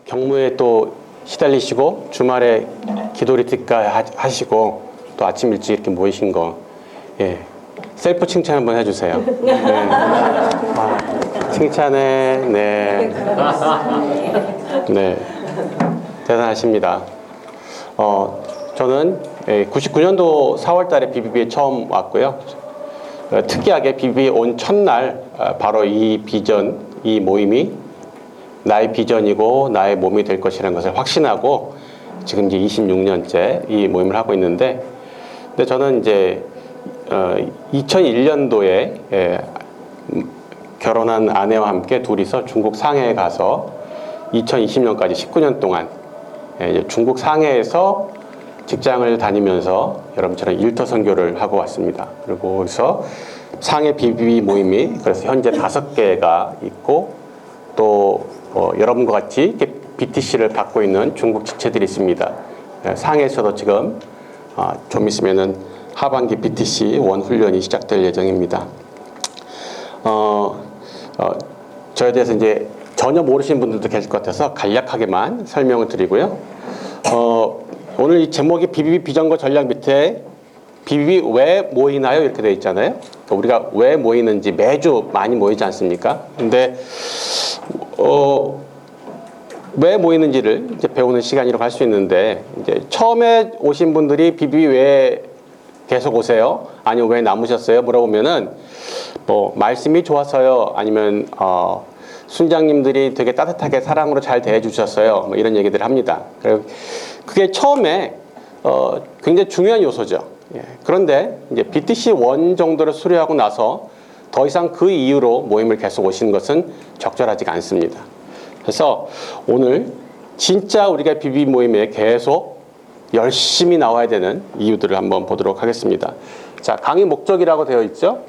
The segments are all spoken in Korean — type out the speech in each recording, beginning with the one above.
경무에 또 시달리시고 주말에 기도 리트가 하시고 또 아침 일찍 이렇게 모이신 거, 예, 셀프 칭찬 한번 해주세요. 네. 아, 칭찬해. 네. 네. 대단하십니다. 저는 99년도 4월 달에 BBB에 처음 왔고요. 특이하게 BBB에 온 첫날 바로 이 비전, 이 모임이 나의 비전이고 나의 몸이 될 것이라는 것을 확신하고 지금 이제 26년째 이 모임을 하고 있는데, 근데 저는 이제 2001년도에 결혼한 아내와 함께 둘이서 중국 상해에 가서 2020년까지 19년 동안 중국 상해에서 직장을 다니면서 여러분처럼 일터 선교를 하고 왔습니다. 그리고 거기서 상해 BBB 모임이 그래서 현재 5개가 있고 또 여러분과 같이 이렇게 BTC를 받고 있는 중국 지체들이 있습니다. 상해에서도 지금 좀 있으면은 하반기 BTC 원 훈련이 시작될 예정입니다. 저에 대해서 이제 전혀 모르시는 분들도 계실 것 같아서 간략하게만 설명을 드리고요. 오늘 이 제목이 BBB 비전과 전략 밑에 BBB 왜 모이나요? 이렇게 되어 있잖아요. 그러니까 우리가 왜 모이는지 매주 많이 모이지 않습니까? 근데 왜 모이는지를 이제 배우는 시간이라고 할 수 있는데, 이제 처음에 오신 분들이 BBB 왜 계속 오세요? 아니면 왜 남으셨어요? 물어보면은 뭐 말씀이 좋아서요, 아니면 순장님들이 되게 따뜻하게 사랑으로 잘 대해주셨어요, 뭐 이런 얘기들을 합니다. 그게 처음에 굉장히 중요한 요소죠. 예. 그런데 이제 BTC 1 정도를 수료하고 나서 더 이상 그 이유로 모임을 계속 오시는 것은 적절하지가 않습니다. 그래서 오늘 진짜 우리가 BBB 모임에 계속 열심히 나와야 되는 이유들을 한번 보도록 하겠습니다. 자, 강의 목적이라고 되어 있죠?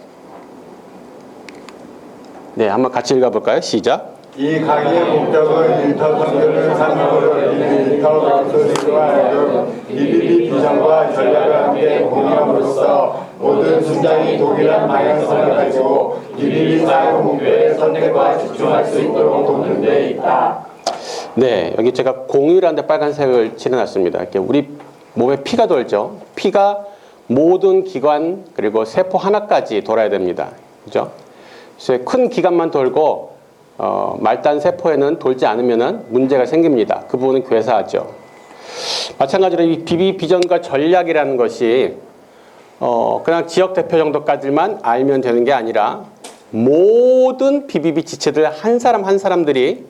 네, 한번 같이 읽어볼까요? 시작. 이 강의의 목적은 일터 선교를 산업으로 이는 일터 교수와 BBB 비전과 전략을 함께 공유함으로써 모든 순장이 동일한 방향성을 가지고 BBB 사용 목표에 선택과 집중할 수 있도록 돕는 데 있다. 네, 여기 제가 공유라는 데 빨간색을 칠해놨습니다. 이렇게 우리 몸에 피가 돌죠. 피가 모든 기관 그리고 세포 하나까지 돌아야 됩니다. 그죠? 그래서 큰 기관만 돌고 말단 세포에는 돌지 않으면 문제가 생깁니다. 그 부분은 괴사하죠. 마찬가지로 이 BBB 비전과 전략이라는 것이 그냥 지역 대표 정도까지만 알면 되는 게 아니라 모든 BBB 지체들 한 사람 한 사람들이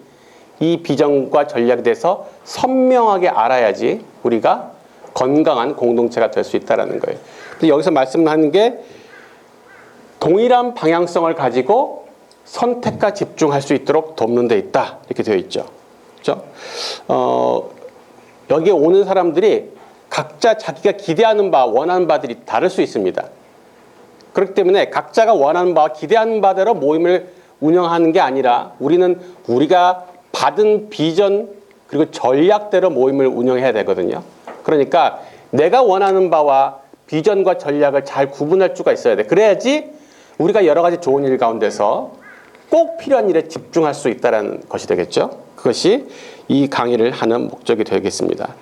이 비전과 전략에 대해서 선명하게 알아야지 우리가 건강한 공동체가 될 수 있다는 거예요. 근데 여기서 말씀하는 게 동일한 방향성을 가지고 선택과 집중할 수 있도록 돕는 데 있다. 이렇게 되어 있죠. 그렇죠? 여기에 오는 사람들이 각자 자기가 기대하는 바, 원하는 바들이 다를 수 있습니다. 그렇기 때문에 각자가 원하는 바와 기대하는 바대로 모임을 운영하는 게 아니라 우리는 우리가 받은 비전 그리고 전략대로 모임을 운영해야 되거든요. 그러니까 내가 원하는 바와 비전과 전략을 잘 구분할 수가 있어야 돼. 그래야지 우리가 여러 가지 좋은 일 가운데서 꼭 필요한 일에 집중할 수 있다는 것이 되겠죠. 그것이 이 강의를 하는 목적이 되겠습니다.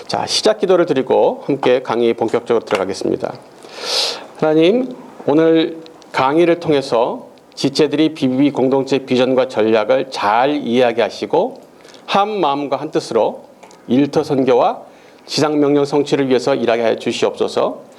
자, 시작 기도를 드리고 함께 강의 본격적으로 들어가겠습니다. 하나님, 오늘 강의를 통해서 지체들이 BBB 공동체 비전과 전략을 잘 이해하게 하시고 한 마음과 한 뜻으로 일터 선교와 지상명령 성취를 위해서 일하게 하여 주시옵소서.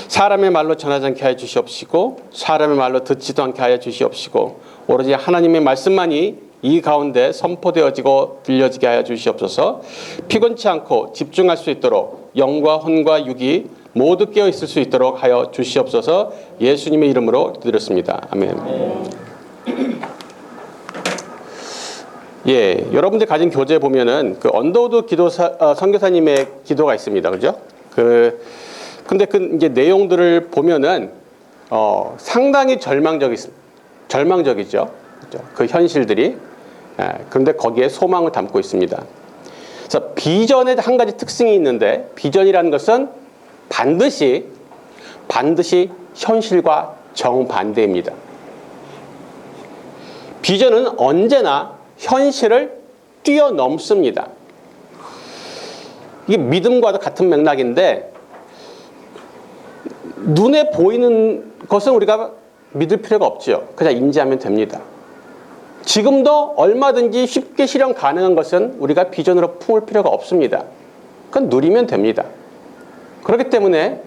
사람의 말로 전하지 않게 하여 주시옵시고 사람의 말로 듣지도 않게 하여 주시옵시고 오로지 하나님의 말씀만이 이 가운데 선포되어지고 들려지게 하여 주시옵소서. 피곤치 않고 집중할 수 있도록 영과 혼과 육이 모두 깨어 있을 수 있도록 하여 주시옵소서. 예수님의 이름으로 드렸습니다. 아멘. 예, 여러분들 가진 교재에 보면은 그 언더우드 선교사님의 기도가 있습니다. 그죠? 근데 그 이제 내용들을 보면은 상당히 절망적이죠. 그죠? 그 현실들이. 그런데 거기에 소망을 담고 있습니다. 그래서 비전에 한 가지 특징이 있는데 비전이라는 것은 반드시 현실과 정반대입니다. 비전은 언제나 현실을 뛰어넘습니다. 이게 믿음과도 같은 맥락인데 눈에 보이는 것은 우리가 믿을 필요가 없지요. 그냥 인지하면 됩니다. 지금도 얼마든지 쉽게 실현 가능한 것은 우리가 비전으로 품을 필요가 없습니다. 그건 누리면 됩니다. 그렇기 때문에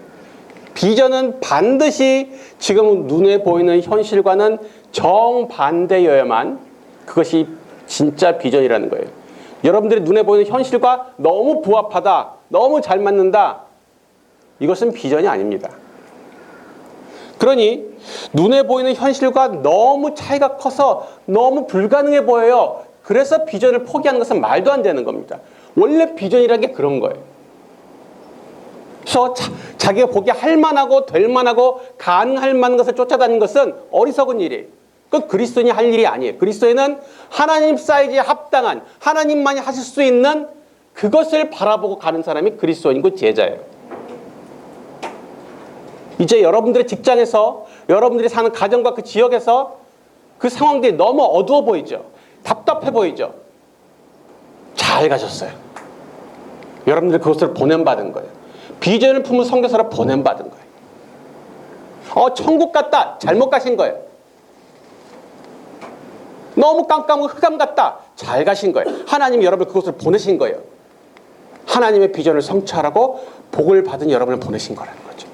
비전은 반드시 지금 눈에 보이는 현실과는 정반대여야만 그것이 진짜 비전이라는 거예요. 여러분들이 눈에 보이는 현실과 너무 부합하다, 너무 잘 맞는다, 이것은 비전이 아닙니다. 그러니 눈에 보이는 현실과 너무 차이가 커서 너무 불가능해 보여요. 그래서 비전을 포기하는 것은 말도 안 되는 겁니다. 원래 비전이라는 게 그런 거예요. 그래서 자기가 보기에 할 만하고 될 만하고 가능할 만한 것을 쫓아다니는 것은 어리석은 일이에요. 그건 그리스도인이 할 일이 아니에요. 그리스도인은 하나님 사이즈에 합당한, 하나님만이 하실 수 있는 그것을 바라보고 가는 사람이 그리스도인이고 제자예요. 이제 여러분들의 직장에서, 여러분들이 사는 가정과 그 지역에서 그 상황들이 너무 어두워 보이죠. 답답해 보이죠. 잘 가셨어요. 여러분들이 그것을 보냄받은 거예요. 비전을 품은 선교사로 보냄받은 거예요. 천국 같다. 잘못 가신 거예요. 너무 깜깜하고 흑암 같다. 잘 가신 거예요. 하나님이 여러분을 그곳을 보내신 거예요. 하나님의 비전을 성취하라고 복을 받은 여러분을 보내신 거라는 거죠.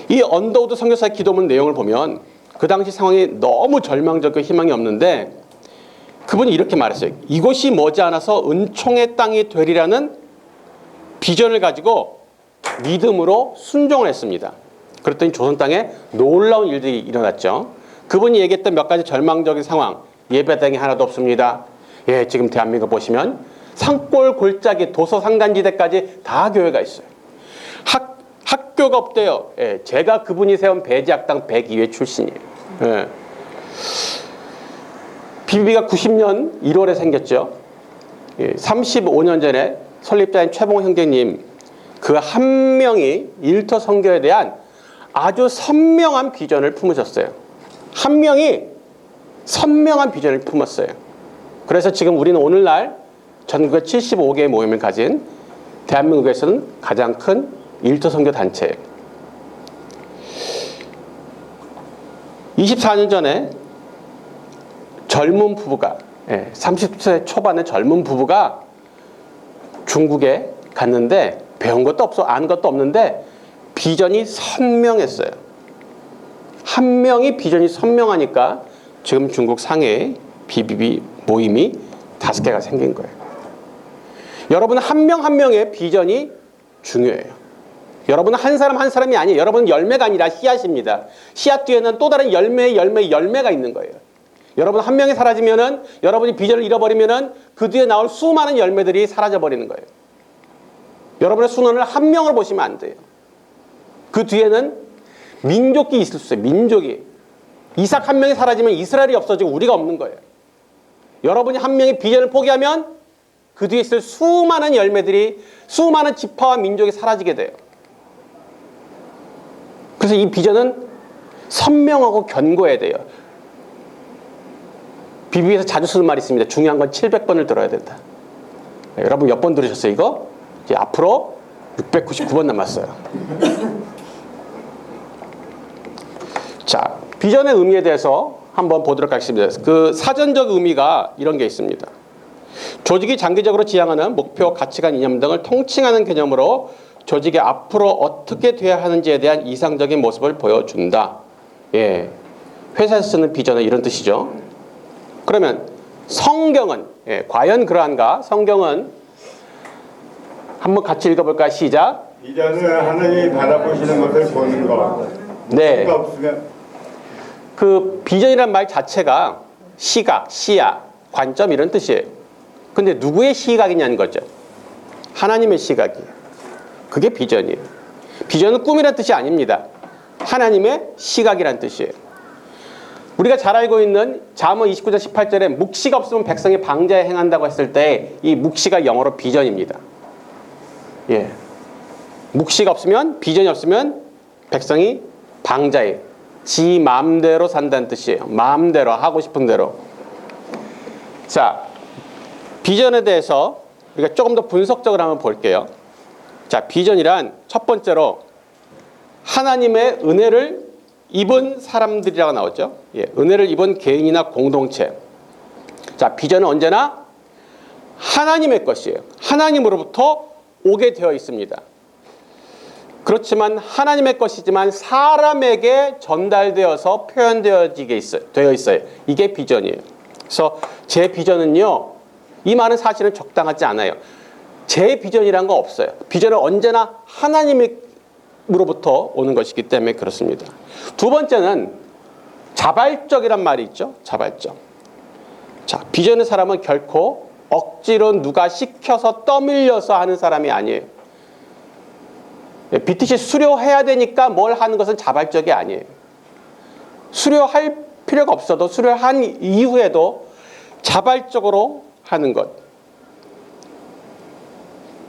이 언더우드 선교사의 기도문 내용을 보면 그 당시 상황이 너무 절망적이고 희망이 없는데 그분이 이렇게 말했어요. 이곳이 머지않아서 은총의 땅이 되리라는 비전을 가지고 믿음으로 순종을 했습니다. 그랬더니 조선 땅에 놀라운 일들이 일어났죠. 그분이 얘기했던 몇 가지 절망적인 상황, 예배당이 하나도 없습니다. 예, 지금 대한민국 보시면 산골 골짜기 도서 산간지대까지 다 교회가 있어요. 학교가 없대요. 예, 제가 그분이 세운 배지학당 102회 출신이에요. 예. BBB가 90년 1월에 생겼죠. 예, 35년 전에 설립자인 최봉호 형제님 그 한 명이 일터 선교에 대한 아주 선명한 비전을 품으셨어요. 한 명이 선명한 비전을 품었어요. 그래서 지금 우리는 오늘날 전국에 75개의 모임을 가진 대한민국에서는 가장 큰 일터 선교 단체예요. 24년 전에 젊은 부부가 30세 초반의 젊은 부부가 중국에 갔는데 배운 것도 없어 아는 것도 없는데 비전이 선명했어요. 한 명이 비전이 선명하니까 지금 중국 상해에 BBB 모임이 5개가 생긴 거예요. 여러분 한 명 한 명의 비전이 중요해요. 여러분은 한 사람 한 사람이 아니에요. 여러분은 열매가 아니라 씨앗입니다. 씨앗 뒤에는 또 다른 열매가 있는 거예요. 여러분 한 명이 사라지면은 여러분이 비전을 잃어버리면은 그 뒤에 나올 수많은 열매들이 사라져 버리는 거예요. 여러분의 순원을 한 명을 보시면 안 돼요. 그 뒤에는 민족이 있을 수 있어요. 민족이. 이삭 한 명이 사라지면 이스라엘이 없어지고 우리가 없는 거예요. 여러분이 한 명이 비전을 포기하면 그 뒤에 있을 수많은 열매들이 수많은 지파와 민족이 사라지게 돼요. 그래서 이 비전은 선명하고 견고해야 돼요. BBB에서 자주 쓰는 말이 있습니다. 중요한 건 700번을 들어야 된다. 네, 여러분 몇 번 들으셨어요 이거? 이제 앞으로 699번 남았어요. 자, 비전의 의미에 대해서 한번 보도록 하겠습니다. 그 사전적 의미가 이런 게 있습니다. 조직이 장기적으로 지향하는 목표, 가치관, 이념 등을 통칭하는 개념으로 조직이 앞으로 어떻게 돼야 하는지에 대한 이상적인 모습을 보여준다. 예, 회사에서 쓰는 비전은 이런 뜻이죠. 그러면 성경은 과연 그러한가? 성경은 한번 같이 읽어볼까요? 시작. 비전은 하나님이 바라보시는 것을 보는 것. 네. 없으면 그 비전이란 말 자체가 시각, 시야, 관점 이런 뜻이에요. 근데 누구의 시각이냐는 거죠. 하나님의 시각이에요. 그게 비전이에요. 비전은 꿈이란 뜻이 아닙니다. 하나님의 시각이란 뜻이에요. 우리가 잘 알고 있는 잠언 29장 18절에 묵시가 없으면 백성이 방자에 행한다고 했을 때 이 묵시가 영어로 비전입니다. 예. 묵시가 없으면 비전이 없으면 백성이 방자에 지 마음대로 산다는 뜻이에요. 마음대로 하고 싶은 대로. 자, 비전에 대해서 우리가 조금 더 분석적으로 한번 볼게요. 자, 비전이란 첫 번째로 하나님의 은혜를 입은 사람들이라고 나오죠. 예, 은혜를 입은 개인이나 공동체. 자, 비전은 언제나 하나님의 것이에요. 하나님으로부터 오게 되어 있습니다. 그렇지만 하나님의 것이지만 사람에게 전달되어서 되어 있어요. 이게 비전이에요. 그래서 제 비전은요, 이 말은 사실은 적당하지 않아요. 제 비전이란 거 없어요. 비전은 언제나 하나님으로부터 오는 것이기 때문에 그렇습니다. 두 번째는 자발적이란 말이 있죠. 자발적. 자, 비전의 사람은 결코 억지로 누가 시켜서 떠밀려서 하는 사람이 아니에요. BTC 수료해야 되니까 뭘 하는 것은 자발적이 아니에요. 수료할 필요가 없어도 수료한 이후에도 자발적으로 하는 것.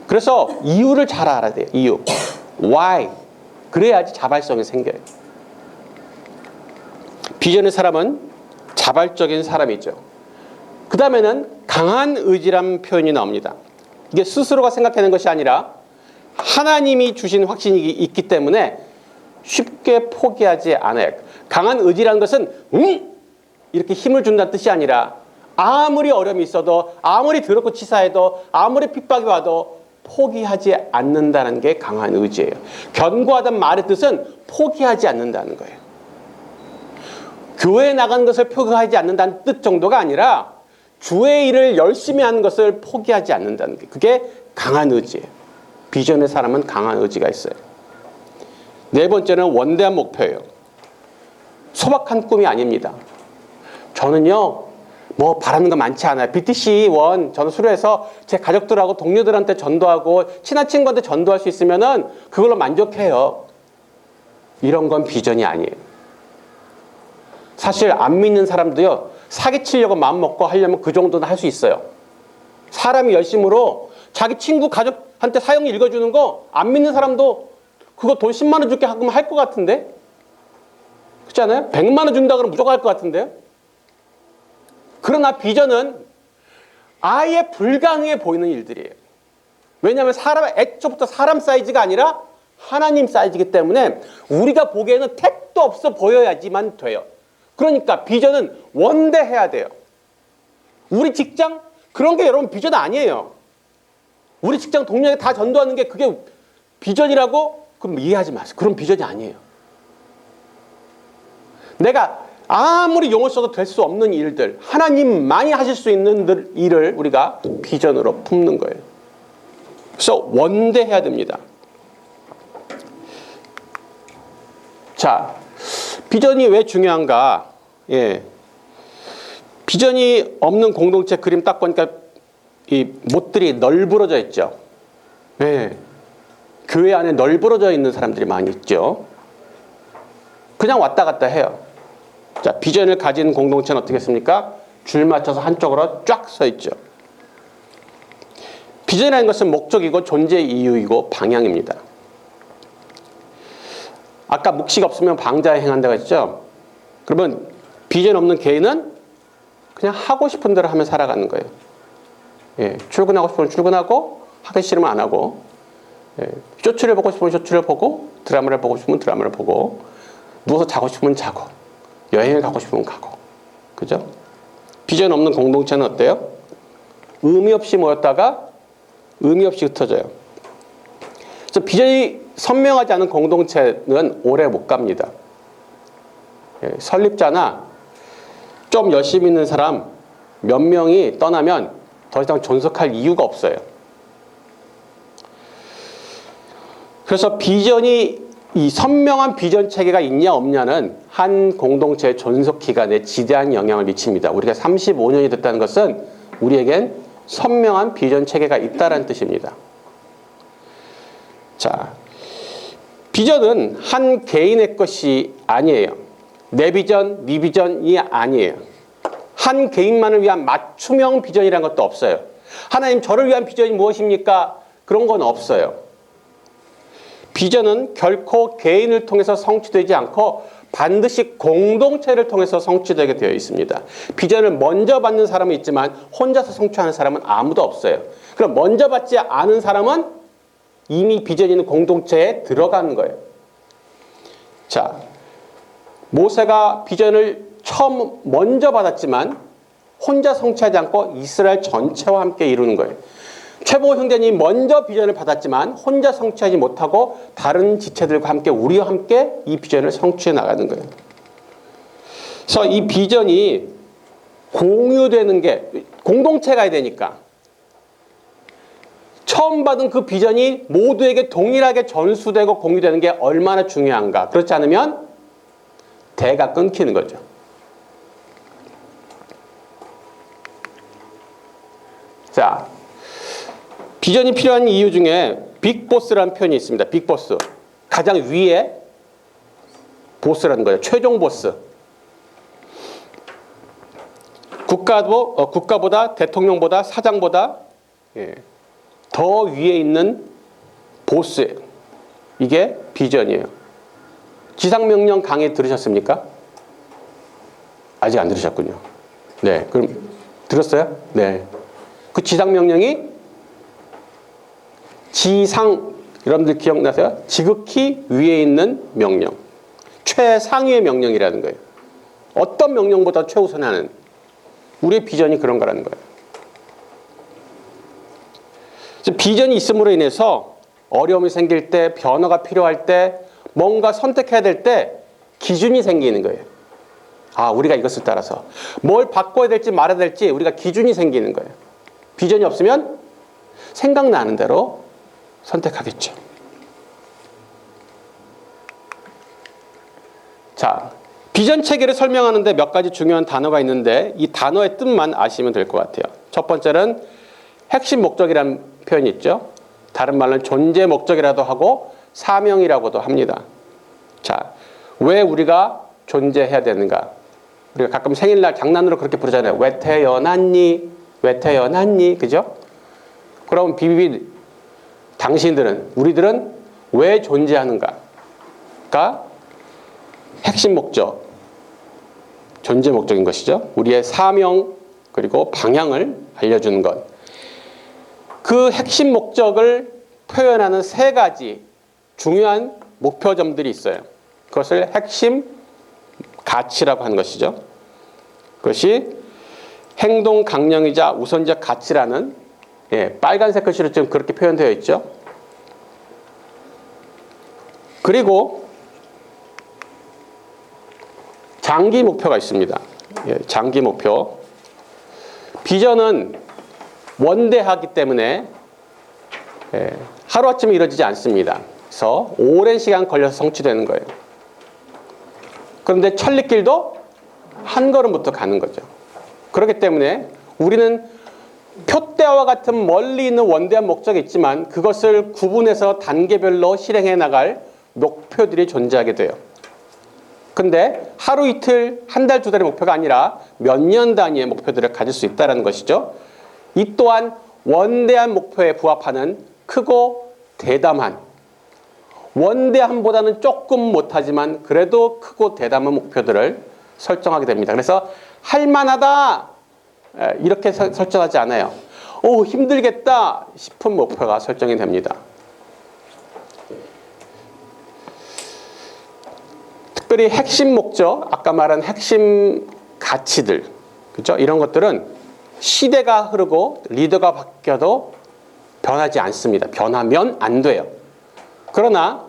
그래서 이유를 잘 알아야 돼요. 이유. Why. 그래야지 자발성이 생겨요. 비전의 사람은 자발적인 사람이죠. 그 다음에는 강한 의지라는 표현이 나옵니다. 이게 스스로가 생각하는 것이 아니라 하나님이 주신 확신이 있기 때문에 쉽게 포기하지 않아요. 강한 의지라는 것은 이렇게 힘을 준다는 뜻이 아니라 아무리 어려움이 있어도 아무리 더럽고 치사해도 아무리 핍박이 와도 포기하지 않는다는 게 강한 의지예요. 견고하다는 말의 뜻은 포기하지 않는다는 거예요. 교회에 나가는 것을 포기하지 않는다는 뜻 정도가 아니라 주의 일을 열심히 하는 것을 포기하지 않는다는 게, 그게 강한 의지예요. 비전의 사람은 강한 의지가 있어요. 네 번째는 원대한 목표예요. 소박한 꿈이 아닙니다. 저는요, 뭐 바라는 거 많지 않아요. BTC 원 저는 수료해서 제 가족들하고 동료들한테 전도하고 친한 친구한테 전도할 수 있으면은 그걸로 만족해요. 이런 건 비전이 아니에요. 사실 안 믿는 사람도요, 사기치려고 마음먹고 하려면 그 정도는 할 수 있어요. 사람이 열심으로 자기 친구 가족한테 사형 읽어주는 거 안 믿는 사람도 그거 돈 10만 원 줄게 하면 할 것 같은데? 그렇지 않아요? 100만 원 준다 그러면 무조건 할 것 같은데요? 그러나 비전은 아예 불가능해 보이는 일들이에요. 왜냐하면 애초부터 사람 사이즈가 아니라 하나님 사이즈이기 때문에 우리가 보기에는 택도 없어 보여야지만 돼요. 그러니까 비전은 원대해야 돼요. 우리 직장 그런 게 여러분 비전 아니에요. 우리 직장 동료에게 다 전도하는 게 그게 비전이라고? 그럼 이해하지 마세요. 그런 비전이 아니에요. 내가 아무리 용을 써도 될 수 없는 일들, 하나님만이 하실 수 있는 일을 우리가 비전으로 품는 거예요. 그래서 원대해야 됩니다. 자, 비전이 왜 중요한가? 예. 비전이 없는 공동체 그림 딱 보니까 이 못들이 널브러져 있죠. 예. 교회 안에 널브러져 있는 사람들이 많이 있죠. 그냥 왔다 갔다 해요. 자, 비전을 가진 공동체는 어떻겠습니까? 줄 맞춰서 한쪽으로 쫙 서 있죠. 비전이라는 것은 목적이고 존재 이유이고 방향입니다. 아까 묵시가 없으면 방자에 행한다고 했죠. 그러면 비전 없는 개인은 그냥 하고 싶은 대로 하며 살아가는 거예요. 예, 출근하고 싶으면 출근하고 하기 싫으면 안 하고, 예, 쇼츠를 보고 싶으면 쇼츠를 보고, 드라마를 보고 싶으면 드라마를 보고, 누워서 자고 싶으면 자고, 여행을 가고 싶으면 가고. 그죠? 비전 없는 공동체는 어때요? 의미 없이 모였다가 의미 없이 흩어져요. 그래서 비전이 선명하지 않은 공동체는 오래 못 갑니다. 예, 설립자나 좀 열심히 있는 사람 몇 명이 떠나면 더 이상 존속할 이유가 없어요. 그래서 비전이 이 선명한 비전 체계가 있냐 없냐는 한 공동체의 존속 기간에 지대한 영향을 미칩니다. 우리가 35년이 됐다는 것은 우리에겐 선명한 비전 체계가 있다는 뜻입니다. 자, 비전은 한 개인의 것이 아니에요. 내 비전, 네 비전이 아니에요. 한 개인만을 위한 맞춤형 비전이라는 것도 없어요. 하나님 저를 위한 비전이 무엇입니까? 그런 건 없어요. 비전은 결코 개인을 통해서 성취되지 않고 반드시 공동체를 통해서 성취되게 되어 있습니다. 비전을 먼저 받는 사람은 있지만 혼자서 성취하는 사람은 아무도 없어요. 그럼 먼저 받지 않은 사람은 이미 비전이 있는 공동체에 들어가는 거예요. 자, 모세가 비전을 처음 먼저 받았지만 혼자 성취하지 않고 이스라엘 전체와 함께 이루는 거예요. 최보 형제님이 먼저 비전을 받았지만 혼자 성취하지 못하고 다른 지체들과 함께 우리와 함께 이 비전을 성취해 나가는 거예요. 그래서 이 비전이 공유되는 게 공동체가 되니까 처음 받은 그 비전이 모두에게 동일하게 전수되고 공유되는 게 얼마나 중요한가. 그렇지 않으면 대가 끊기는 거죠. 자, 비전이 필요한 이유 중에 빅보스라는 표현이 있습니다. 빅보스. 가장 위에 보스라는 거예요. 최종 보스. 국가보다 대통령보다 사장보다 더 위에 있는 보스예요. 이게 비전이에요. 지상명령 강의 들으셨습니까? 아직 안 들으셨군요. 네, 그럼 들었어요? 네. 그 지상명령이 여러분들 기억나세요? 지극히 위에 있는 명령. 최상위의 명령이라는 거예요. 어떤 명령보다 최우선하는 우리의 비전이 그런 거라는 거예요. 비전이 있음으로 인해서 어려움이 생길 때, 변화가 필요할 때, 뭔가 선택해야 될 때 기준이 생기는 거예요. 아, 우리가 이것을 따라서 뭘 바꿔야 될지 말아야 될지 우리가 기준이 생기는 거예요. 비전이 없으면 생각나는 대로 선택하겠죠. 자, 비전 체계를 설명하는데 몇 가지 중요한 단어가 있는데 이 단어의 뜻만 아시면 될 것 같아요. 첫 번째는 핵심 목적이라는 표현이 있죠. 다른 말로는 존재 목적이라도 하고 사명이라고도 합니다. 자, 왜 우리가 존재해야 되는가? 우리가 가끔 생일날 장난으로 그렇게 부르잖아요. 왜 태어났니? 왜 태어났니? 그죠? 그럼 비비비 당신들은, 우리들은 왜 존재하는가가 핵심 목적, 존재 목적인 것이죠. 우리의 사명 그리고 방향을 알려주는 것. 그 핵심 목적을 표현하는 세 가지 중요한 목표점들이 있어요. 그것을 핵심 가치라고 하는 것이죠. 그것이 행동 강령이자 우선적 가치라는 빨간색 글씨로 지금 그렇게 표현되어 있죠. 그리고 장기 목표가 있습니다. 장기 목표. 비전은 원대하기 때문에 하루아침에 이루어지지 않습니다. 그래서 오랜 시간 걸려서 성취되는 거예요. 그런데 천리길도 한 걸음부터 가는 거죠. 그렇기 때문에 우리는 표대와 같은 멀리 있는 원대한 목적이 있지만 그것을 구분해서 단계별로 실행해 나갈 목표들이 존재하게 돼요. 근데 하루 이틀, 한 달, 두 달의 목표가 아니라 몇 년 단위의 목표들을 가질 수 있다는 것이죠. 이 또한 원대한 목표에 부합하는 크고 대담한, 원대함보다는 조금 못하지만 그래도 크고 대담한 목표들을 설정하게 됩니다. 그래서 할만하다 이렇게 설정하지 않아요. 오, 힘들겠다 싶은 목표가 설정이 됩니다. 특별히 핵심 목적, 아까 말한 핵심 가치들, 그렇죠? 이런 것들은 시대가 흐르고 리더가 바뀌어도 변하지 않습니다. 변하면 안 돼요. 그러나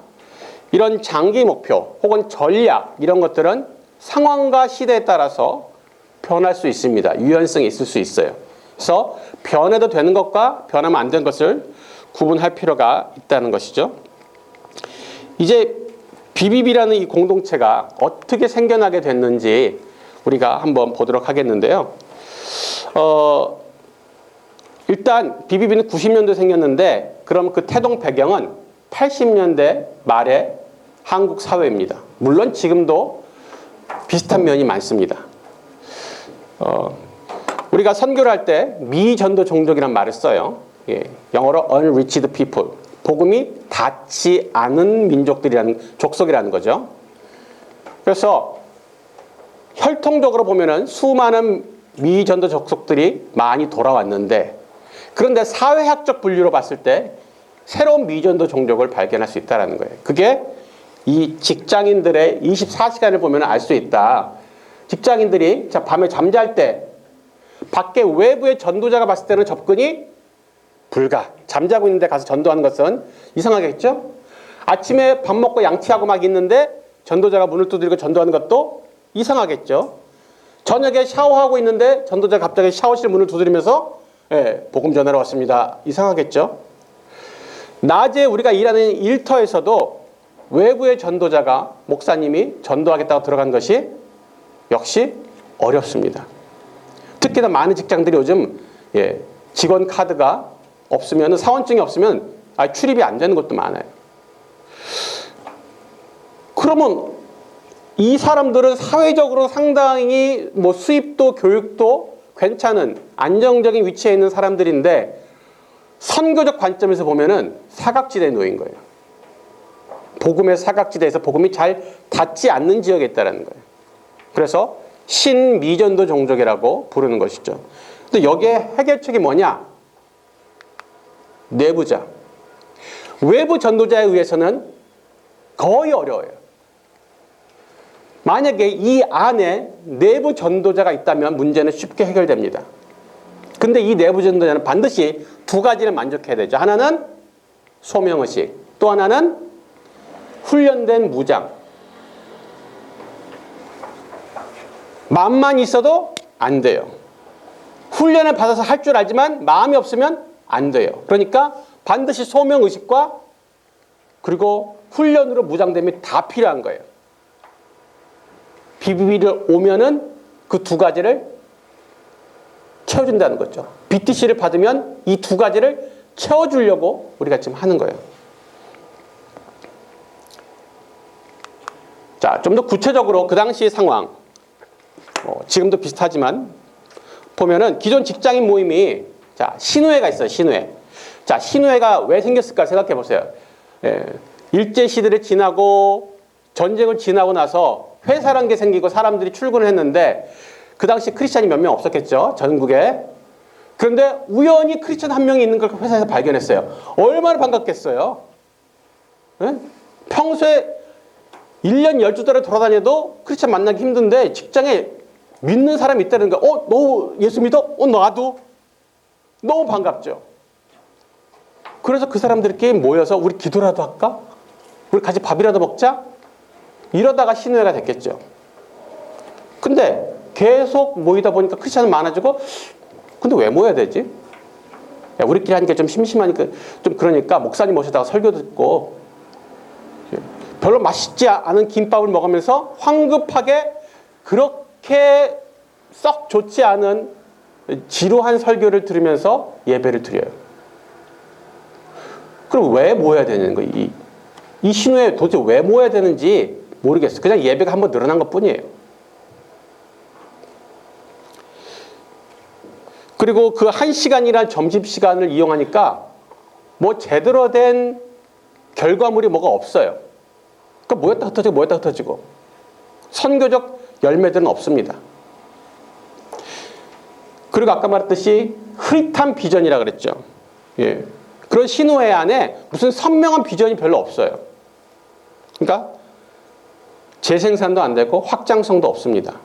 이런 장기 목표 혹은 전략 이런 것들은 상황과 시대에 따라서 변할 수 있습니다. 유연성이 있을 수 있어요. 그래서 변해도 되는 것과 변하면 안 되는 것을 구분할 필요가 있다는 것이죠. 이제 비비비라는 이 공동체가 어떻게 생겨나게 됐는지 우리가 한번 보도록 하겠는데요. 일단 비비비는 90년도에 생겼는데 그럼 그 태동 배경은 80년대 말의 한국 사회입니다. 물론 지금도 비슷한 면이 많습니다. 우리가 선교를 할 때 미전도 종족이란 말을 써요. 영어로 unreached people. 복음이 닿지 않은 민족들이라는 족속이라는 거죠. 그래서 혈통적으로 보면은 수많은 미전도 족속들이 많이 돌아왔는데, 그런데 사회학적 분류로 봤을 때 새로운 미전도 종족을 발견할 수 있다는 거예요. 그게 이 직장인들의 24시간을 보면 알 수 있다. 직장인들이 밤에 잠잘 때 밖에 외부의 전도자가 봤을 때는 접근이 불가. 잠자고 있는데 가서 전도하는 것은 이상하겠죠? 아침에 밥 먹고 양치하고 막 있는데 전도자가 문을 두드리고 전도하는 것도 이상하겠죠? 저녁에 샤워하고 있는데 전도자가 갑자기 샤워실 문을 두드리면서 복음 전하러 왔습니다. 이상하겠죠? 낮에 우리가 일하는 일터에서도 외부의 전도자가, 목사님이 전도하겠다고 들어간 것이 역시 어렵습니다. 특히나 많은 직장들이 요즘 직원 카드가 없으면, 사원증이 없으면 출입이 안 되는 것도 많아요. 그러면 이 사람들은 사회적으로 상당히 수입도 교육도 괜찮은 안정적인 위치에 있는 사람들인데, 선교적 관점에서 보면은 사각지대에 놓인 거예요. 복음의 사각지대에서 복음이 잘 닿지 않는 지역에 있다는 거예요. 그래서 신미전도 종족이라고 부르는 것이죠. 근데 여기에 해결책이 뭐냐? 내부자. 외부 전도자에 의해서는 거의 어려워요. 만약에 이 안에 내부 전도자가 있다면 문제는 쉽게 해결됩니다. 근데 이 내부 전도자는 반드시 두 가지를 만족해야 되죠. 하나는 소명의식, 또 하나는 훈련된 무장. 마음만 있어도 안 돼요. 훈련을 받아서 할 줄 알지만 마음이 없으면 안 돼요. 그러니까 반드시 소명의식과 그리고 훈련으로 무장됨이 다 필요한 거예요. BBB를 오면은 그 두 가지를 채워준다는 거죠. BTC를 받으면 이 두 가지를 채워주려고 우리가 지금 하는 거예요. 자, 좀 더 구체적으로 그 당시의 상황, 지금도 비슷하지만 보면은 기존 직장인 모임이, 자, 신우회가 있어요. 신우회. 자, 신우회가 왜 생겼을까 생각해 보세요. 일제 시대를 지나고 전쟁을 지나고 나서 회사라는 게 생기고 사람들이 출근을 했는데, 그 당시 크리스찬이 몇 명 없었겠죠, 전국에. 그런데 우연히 크리스찬 한 명이 있는 걸 회사에서 발견했어요. 얼마나 반갑겠어요. 평소에 1년 12달을 돌아다녀도 크리스찬 만나기 힘든데 직장에 믿는 사람이 있다는 거. 너 예수 믿어? 나도. 너무 반갑죠. 그래서 그 사람들끼리 모여서 우리 기도라도 할까? 우리 같이 밥이라도 먹자? 이러다가 신우회가 됐겠죠. 근데 계속 모이다 보니까 크리스찬은 많아지고, 근데 왜 모여야 되지? 우리끼리 하니까 좀 심심하니까, 좀 그러니까 목사님 모시다가 설교 듣고 별로 맛있지 않은 김밥을 먹으면서 황급하게 그렇게 썩 좋지 않은 지루한 설교를 들으면서 예배를 드려요. 그럼 왜 모여야 되는 거예요? 이 신우에 도대체 왜 모여야 되는지 모르겠어요. 그냥 예배가 한번 늘어난 것 뿐이에요. 그리고 그 1시간이란 점심시간을 이용하니까 제대로 된 결과물이 뭐가 없어요. 그러니까 모였다 흩어지고 모였다 흩어지고 선교적 열매들은 없습니다. 그리고 아까 말했듯이 흐릿한 비전이라 그랬죠. 그런 신우회 안에 무슨 선명한 비전이 별로 없어요. 그러니까 재생산도 안 되고 확장성도 없습니다.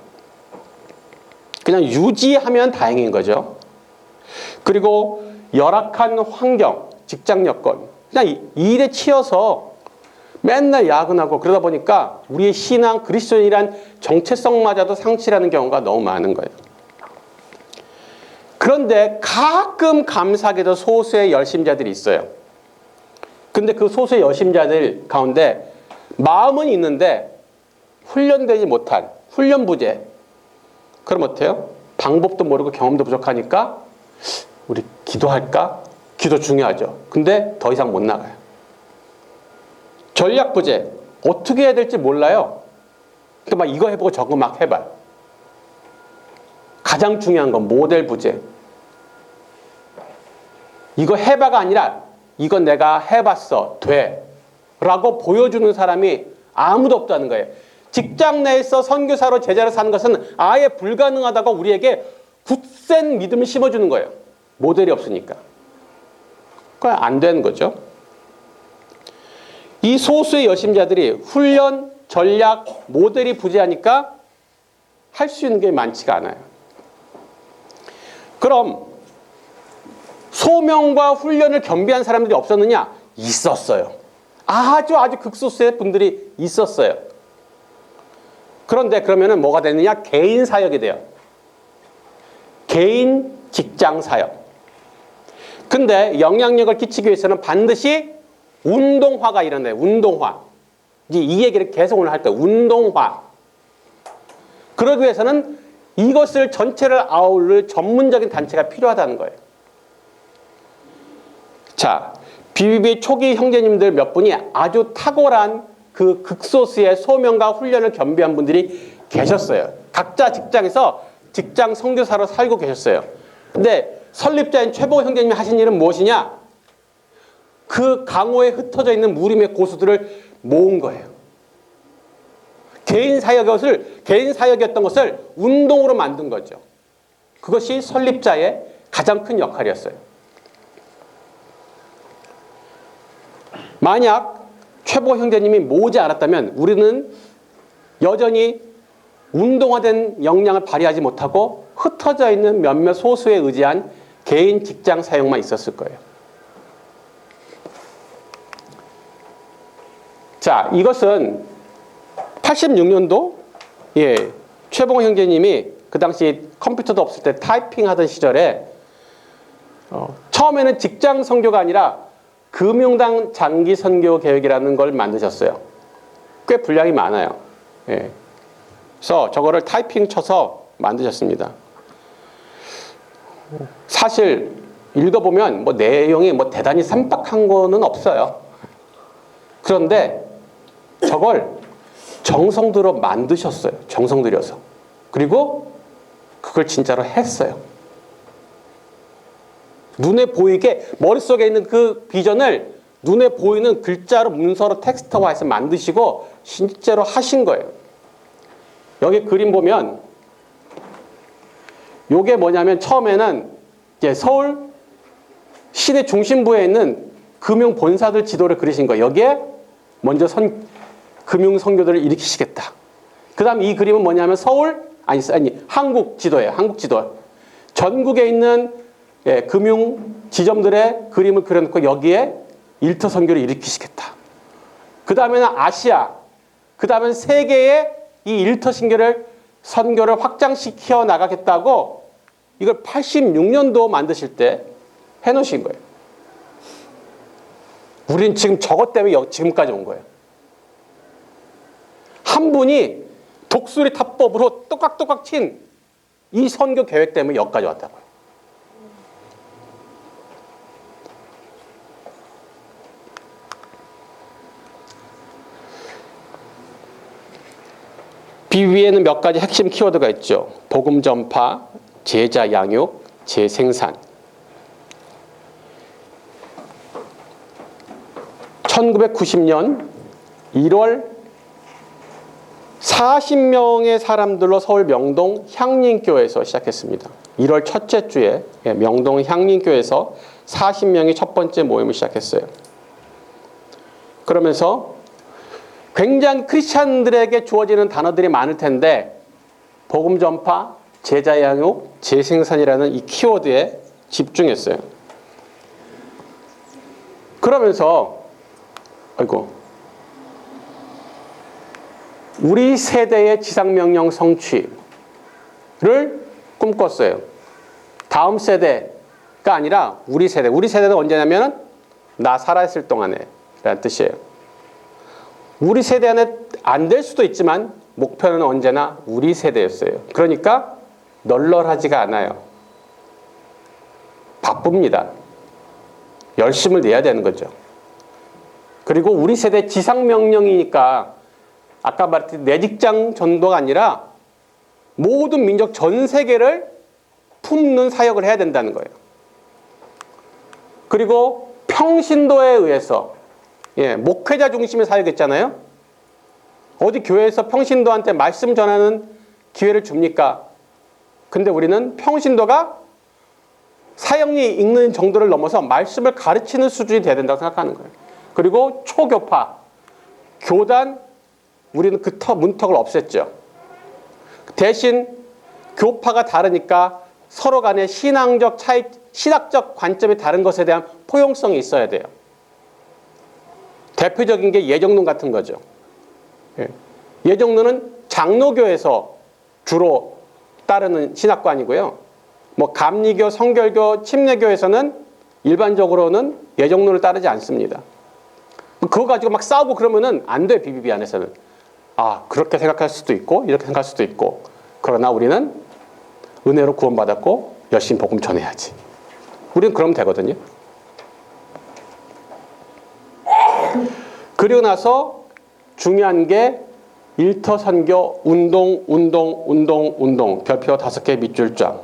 그냥 유지하면 다행인 거죠. 그리고 열악한 환경, 직장 여건, 그냥 일에 치여서 맨날 야근하고 그러다 보니까 우리의 신앙, 그리스도인이란 정체성마저도 상실하는 경우가 너무 많은 거예요. 그런데 가끔 감사하게도 소수의 열심자들이 있어요. 근데 그 소수의 열심자들 가운데 마음은 있는데 훈련되지 못한 훈련 부재. 그럼 어때요? 방법도 모르고 경험도 부족하니까 우리 기도할까? 기도 중요하죠. 근데 더 이상 못 나가요. 전략 부재. 어떻게 해야 될지 몰라요. 그러니까 막 이거 해보고 저거 막 해봐요. 가장 중요한 건 모델 부재. 이거 해봐가 아니라 이건 내가 해봤어. 돼. 라고 보여주는 사람이 아무도 없다는 거예요. 직장 내에서 선교사로 제자로 사는 것은 아예 불가능하다고 우리에게 굳센 믿음을 심어주는 거예요. 모델이 없으니까. 그건 안 되는 거죠. 이 소수의 여심자들이 훈련, 전략, 모델이 부재하니까 할 수 있는 게 많지가 않아요. 그럼 소명과 훈련을 겸비한 사람들이 없었느냐? 있었어요. 아주 극소수의 분들이 있었어요. 그런데 그러면은 뭐가 되느냐? 개인 사역이 돼요. 개인 직장 사역. 근데 영향력을 끼치기 위해서는 반드시 운동화가 일어나요. 운동화. 이제 이 얘기를 계속 오늘 할 거예요. 운동화. 그러기 위해서는 이것을 전체를 아우를 전문적인 단체가 필요하다는 거예요. 자, BBB 초기 형제님들 몇 분이 아주 탁월한 그 극소수의 소명과 훈련을 겸비한 분들이 계셨어요. 각자 직장에서 직장 선교사로 살고 계셨어요. 근데 설립자인 최보 형제님이 하신 일은 무엇이냐? 그 강호에 흩어져 있는 무림의 고수들을 모은 거예요. 개인 사역이었던 것을 운동으로 만든 거죠. 그것이 설립자의 가장 큰 역할이었어요. 만약 최보 형제님이 모으지 않았다면 우리는 여전히 운동화된 역량을 발휘하지 못하고 흩어져 있는 몇몇 소수에 의지한 개인 직장 사역만 있었을 거예요. 자, 이것은 86년도 최봉 형제님이 그 당시 컴퓨터도 없을 때 타이핑하던 시절에 처음에는 직장 선교가 아니라 금융당 장기 선교 계획이라는 걸 만드셨어요. 꽤 분량이 많아요. 그래서 저거를 타이핑 쳐서 만드셨습니다. 사실 읽어보면 뭐 내용이 뭐 대단히 삼박한 거는 없어요. 그런데 저걸 정성 들여 만드셨어요. 정성 들여서. 그리고 그걸 진짜로 했어요. 눈에 보이게 머릿속에 있는 그 비전을 눈에 보이는 글자로 문서로 텍스트화해서 만드시고 실제로 하신 거예요. 여기 그림 보면 요게 뭐냐면 처음에는 이제 서울 시내 중심부에 있는 금융 본사들 지도를 그리신 거예요. 여기에 먼저 금융 선교들을 일으키시겠다. 그 다음 이 그림은 뭐냐면 한국 지도예요. 한국 지도. 전국에 있는 금융 지점들의 그림을 그려놓고 여기에 일터 선교를 일으키시겠다. 그 다음에는 아시아. 그 다음엔 세계의 이 일터 선교를 확장시켜 나가겠다고 이걸 86년도 만드실 때 해놓으신 거예요. 우린 지금 저것 때문에 지금까지 온 거예요. 한 분이 독수리 타법으로 똑깍똑깍 친 이 선교 계획 때문에 여기까지 왔다고요. BBB에는 몇 가지 핵심 키워드가 있죠. 복음 전파, 제자 양육, 재생산. 1990년 1월 40명의 사람들로 서울 명동 향림교회에서 시작했습니다. 1월 첫째 주에 명동 향림교회에서 40명이 첫 번째 모임을 시작했어요. 그러면서 굉장히 크리스찬들에게 주어지는 단어들이 많을 텐데 복음 전파, 제자 양육, 재생산이라는 이 키워드에 집중했어요. 그러면서 우리 세대의 지상명령 성취를 꿈꿨어요. 다음 세대가 아니라 우리 세대. 우리 세대는 언제냐면 나 살아있을 동안에 라는 뜻이에요. 우리 세대 안에 안 될 수도 있지만 목표는 언제나 우리 세대였어요. 그러니까 널널하지가 않아요. 바쁩니다. 열심을 내야 되는 거죠. 그리고 우리 세대 지상명령이니까 아까 말했듯이 내 직장 정도가 아니라 모든 민족 전 세계를 품는 사역을 해야 된다는 거예요. 그리고 평신도에 의해서 목회자 중심의 사역했잖아요. 어디 교회에서 평신도한테 말씀 전하는 기회를 줍니까? 근데 우리는 평신도가 사형리 읽는 정도를 넘어서 말씀을 가르치는 수준이 돼야 된다고 생각하는 거예요. 그리고 초교파, 교단, 우리는 그 문턱을 없앴죠. 대신 교파가 다르니까 서로 간의 신앙적 차이, 신학적 관점이 다른 것에 대한 포용성이 있어야 돼요. 대표적인 게 예정론 같은 거죠. 예정론은 장로교에서 주로 따르는 신학관이고요. 뭐 감리교, 성결교, 침례교에서는 일반적으로는 예정론을 따르지 않습니다. 그거 가지고 막 싸우고 그러면은 안 돼, BBB 안에서는. 아, 그렇게 생각할 수도 있고 이렇게 생각할 수도 있고. 그러나 우리는 은혜로 구원받았고 열심히 복음 전해야지. 우리는 그러면 되거든요. 그리고 나서 중요한 게 일터선교 운동 별표 5개 밑줄 쫙.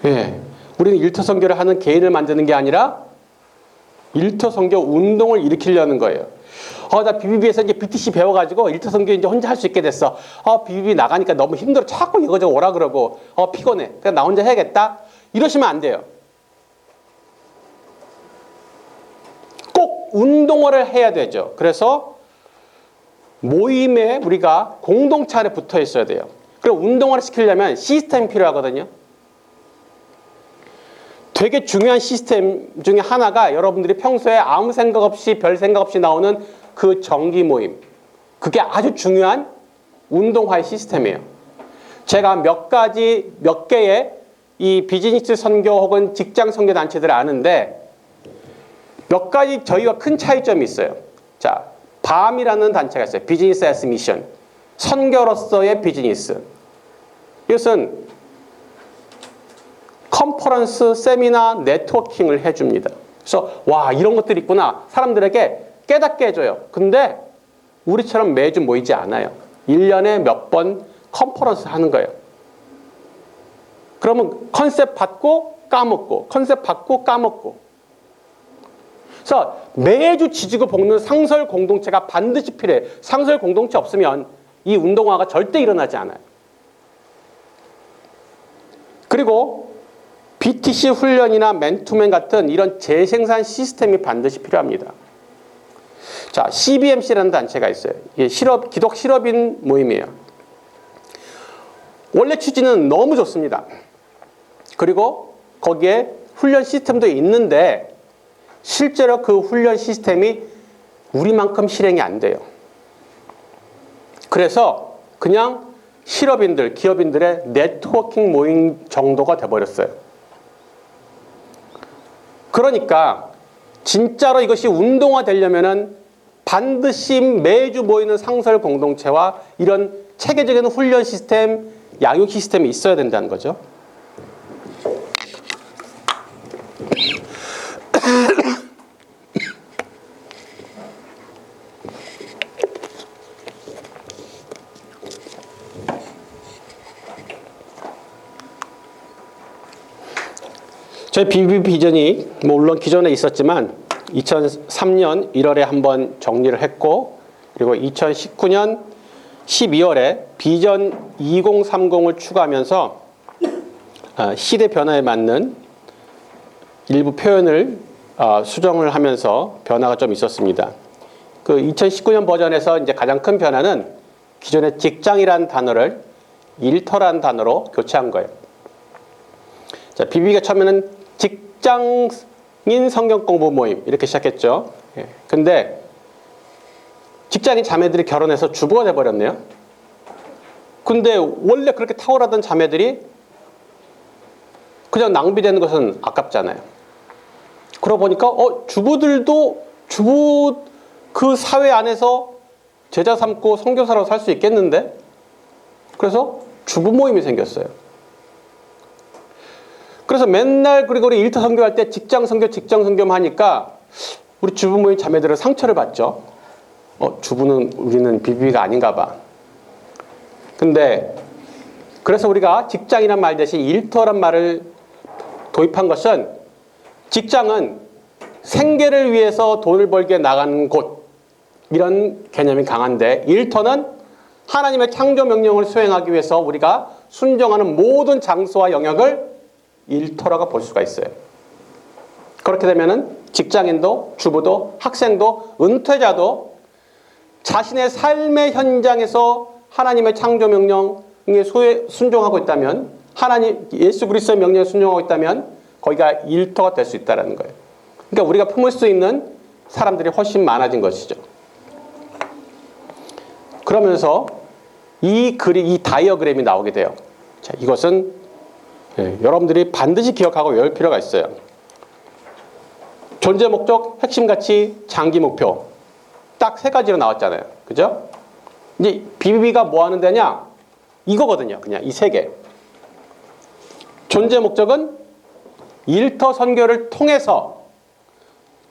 예, 우리는 일터선교를 하는 개인을 만드는 게 아니라 일터선교 운동을 일으키려는 거예요. 나 BBB에서 이제 BTC 배워가지고 일터선교 이제 혼자 할 수 있게 됐어. BBB 나가니까 너무 힘들어. 자꾸 이거저거 오라 그러고 피곤해. 그러니까 나 혼자 해야겠다. 이러시면 안 돼요. 꼭 운동을 해야 되죠. 그래서 모임에 우리가 공동체 안에 붙어 있어야 돼요. 그리고 운동을 시키려면 시스템이 필요하거든요. 되게 중요한 시스템 중에 하나가 여러분들이 평소에 아무 생각 없이 별 생각 없이 나오는 그 정기 모임. 그게 아주 중요한 운동화의 시스템이에요. 제가 몇 개의 이 비즈니스 선교 혹은 직장 선교 단체들을 아는데 몇 가지 저희와 큰 차이점이 있어요. 자, BAM이라는 단체가 있어요. 비즈니스 애스 미션. 선교로서의 비즈니스. 이것은 컨퍼런스, 세미나, 네트워킹을 해줍니다. 그래서 와, 이런 것들이 있구나. 사람들에게 깨닫게 해줘요. 근데 우리처럼 매주 모이지 않아요. 1년에 몇 번 컨퍼런스 하는 거예요. 그러면 컨셉 받고 까먹고 컨셉 받고 까먹고. 그래서 매주 지지고 볶는 상설 공동체가 반드시 필요해요. 상설 공동체 없으면 이 운동화가 절대 일어나지 않아요. 그리고 BTC 훈련이나 맨투맨 같은 이런 재생산 시스템이 반드시 필요합니다. 자, CBMC라는 단체가 있어요. 이게 기독 실업인 모임이에요. 원래 취지는 너무 좋습니다. 그리고 거기에 훈련 시스템도 있는데 실제로 그 훈련 시스템이 우리만큼 실행이 안 돼요. 그래서 그냥 실업인들, 기업인들의 네트워킹 모임 정도가 돼버렸어요. 그러니까 진짜로 이것이 운동화 되려면은 반드시 매주 모이는 상설 공동체와 이런 체계적인 훈련 시스템, 양육 시스템이 있어야 된다는 거죠. 저희 BBB 비전이 물론 기존에 있었지만 2003년 1월에 한번 정리를 했고 그리고 2019년 12월에 비전 2030을 추가하면서 시대 변화에 맞는 일부 표현을 수정을 하면서 변화가 좀 있었습니다. 그 2019년 버전에서 이제 가장 큰 변화는 기존의 직장이라는 단어를 일터라는 단어로 교체한 거예요. 자, BBB가 처음에는 직장인 성경 공부 모임 이렇게 시작했죠. 근데 직장인 자매들이 결혼해서 주부가 돼버렸네요. 근데 원래 그렇게 탁월하던 자매들이 그냥 낭비되는 것은 아깝잖아요. 그러고 보니까 주부들도 주부 그 사회 안에서 제자 삼고 선교사로 살 수 있겠는데? 그래서 주부 모임이 생겼어요. 그래서 맨날 그리고 우리 일터 선교할 때 직장 선교만 하니까 우리 주부 모임 자매들은 상처를 받죠. 주부는 우리는 BBB가 아닌가 봐. 근데 그래서 우리가 직장이란 말 대신 일터란 말을 도입한 것은 직장은 생계를 위해서 돈을 벌게 나가는 곳 이런 개념이 강한데, 일터는 하나님의 창조 명령을 수행하기 위해서 우리가 순종하는 모든 장소와 영역을 일터라고 볼 수가 있어요. 그렇게 되면은 직장인도, 주부도, 학생도, 은퇴자도 자신의 삶의 현장에서 하나님의 창조 명령에 순종하고 있다면, 하나님 예수 그리스도의 명령에 순종하고 있다면 거기가 일터가 될 수 있다는 거예요. 그러니까 우리가 품을 수 있는 사람들이 훨씬 많아진 것이죠. 그러면서 이 다이어그램이 나오게 돼요. 자, 이것은 여러분들이 반드시 기억하고 외울 필요가 있어요. 존재 목적, 핵심 가치, 장기 목표. 딱 세 가지로 나왔잖아요. 그죠? 이제 BBB가 뭐 하는 데냐? 이거거든요. 그냥 이 세 개. 존재 목적은 일터 선교를 통해서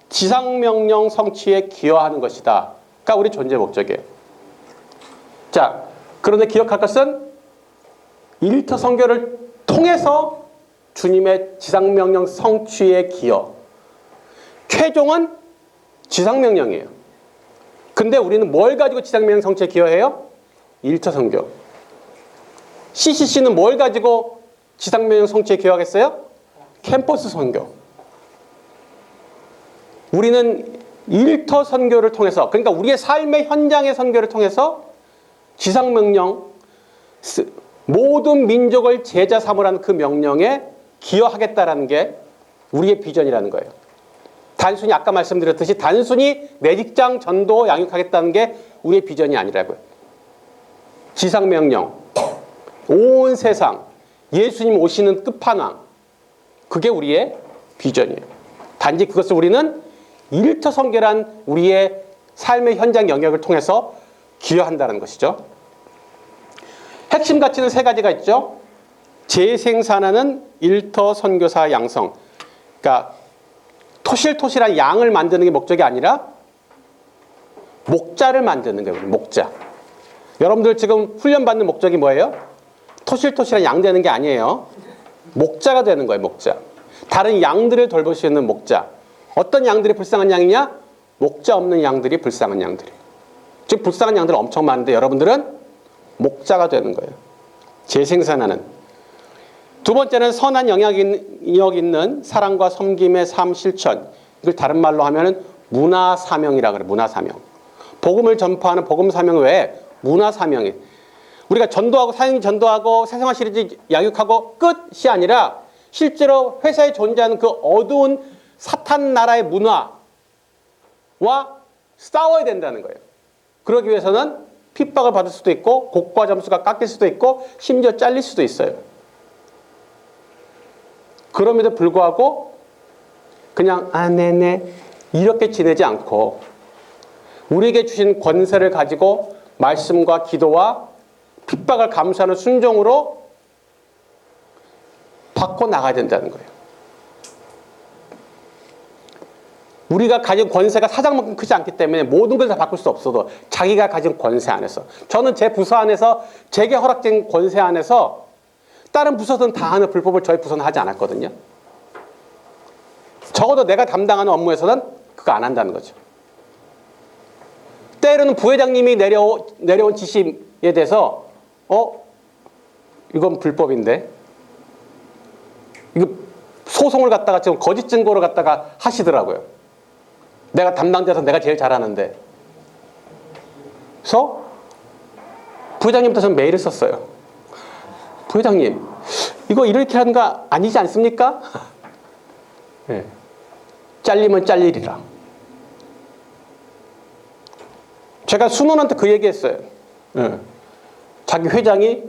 지상명령 성취에 기여하는 것이다. 그러니까 우리 존재 목적이에요. 자, 그런데 기억할 것은 일터 선교를 통해서 주님의 지상명령 성취에 기여. 최종은 지상명령이에요. 근데 우리는 뭘 가지고 지상명령 성취에 기여해요? 일터 선교. CCC는 뭘 가지고 지상명령 성취에 기여하겠어요? 캠퍼스 선교. 우리는 일터 선교를 통해서, 그러니까 우리의 삶의 현장의 선교를 통해서 지상명령, 모든 민족을 제자 삼으라는 그 명령에 기여하겠다라는 게 우리의 비전이라는 거예요. 단순히 아까 말씀드렸듯이 단순히 내 직장 전도 양육하겠다는 게 우리의 비전이 아니라고요. 지상명령, 온 세상, 예수님 오시는 끝판왕, 그게 우리의 비전이에요. 단지 그것을 우리는 일터 선교란 우리의 삶의 현장 영역을 통해서 기여한다는 것이죠. 핵심 가치는 세 가지가 있죠. 재생산하는 일터 선교사 양성. 그러니까 토실토실한 양을 만드는 게 목적이 아니라 목자를 만드는 거예요. 목자. 여러분들 지금 훈련받는 목적이 뭐예요? 토실토실한 양 되는 게 아니에요. 목자가 되는 거예요. 목자. 다른 양들을 돌볼 수 있는 목자. 어떤 양들이 불쌍한 양이냐? 목자 없는 양들이 불쌍한 양들이에요. 즉 불쌍한 양들은 엄청 많은데 여러분들은 목자가 되는 거예요. 재생산하는. 두 번째는 선한 영향력 있는 사랑과 섬김의 삶 실천. 이걸 다른 말로 하면은 문화 사명이라 그래요. 문화 사명. 복음을 전파하는 복음 사명 외에 문화 사명이. 우리가 전도하고 사역이 전도하고 새생활 시리즈 양육하고 끝이 아니라 실제로 회사에 존재하는 그 어두운 사탄 나라의 문화와 싸워야 된다는 거예요. 그러기 위해서는 핍박을 받을 수도 있고 고과 점수가 깎일 수도 있고 심지어 잘릴 수도 있어요. 그럼에도 불구하고 그냥 네네 이렇게 지내지 않고 우리에게 주신 권세를 가지고 말씀과 기도와 핍박을 감수하는 순종으로 바꿔 나가야 된다는 거예요. 우리가 가진 권세가 사장만큼 크지 않기 때문에 모든 걸 다 바꿀 수 없어도 자기가 가진 권세 안에서, 저는 제 부서 안에서 제게 허락된 권세 안에서 다른 부서는 다 하는 불법을 저희 부서는 하지 않았거든요. 적어도 내가 담당하는 업무에서는 그거 안 한다는 거죠. 때로는 부회장님이 내려온 지시에 대해서 이건 불법인데 이거 소송을 갖다가 지금 거짓 증거를 갖다가 하시더라고요. 내가 담당자에서 내가 제일 잘하는데. 그래서 부회장님한테 저는 메일을 썼어요. 부회장님, 이거 이렇게 하는 거 아니지 않습니까? 네. 잘리면 잘리리라. 제가 순원한테 그 얘기했어요. 네. 자기 회장이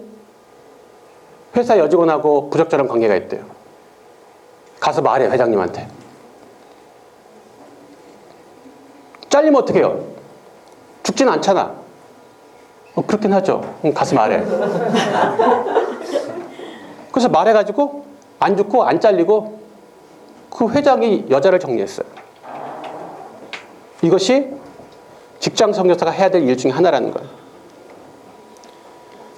회사 여직원하고 부적절한 관계가 있대요. 가서 말해, 회장님한테. 잘리면 어떻게 해요? 죽지는 않잖아. 그렇긴 하죠. 그럼 가서 말해. 그래서 말해가지고 안 죽고 안 잘리고 그 회장이 여자를 정리했어요. 이것이 직장 선교사가 해야 될 일 중에 하나라는 거예요.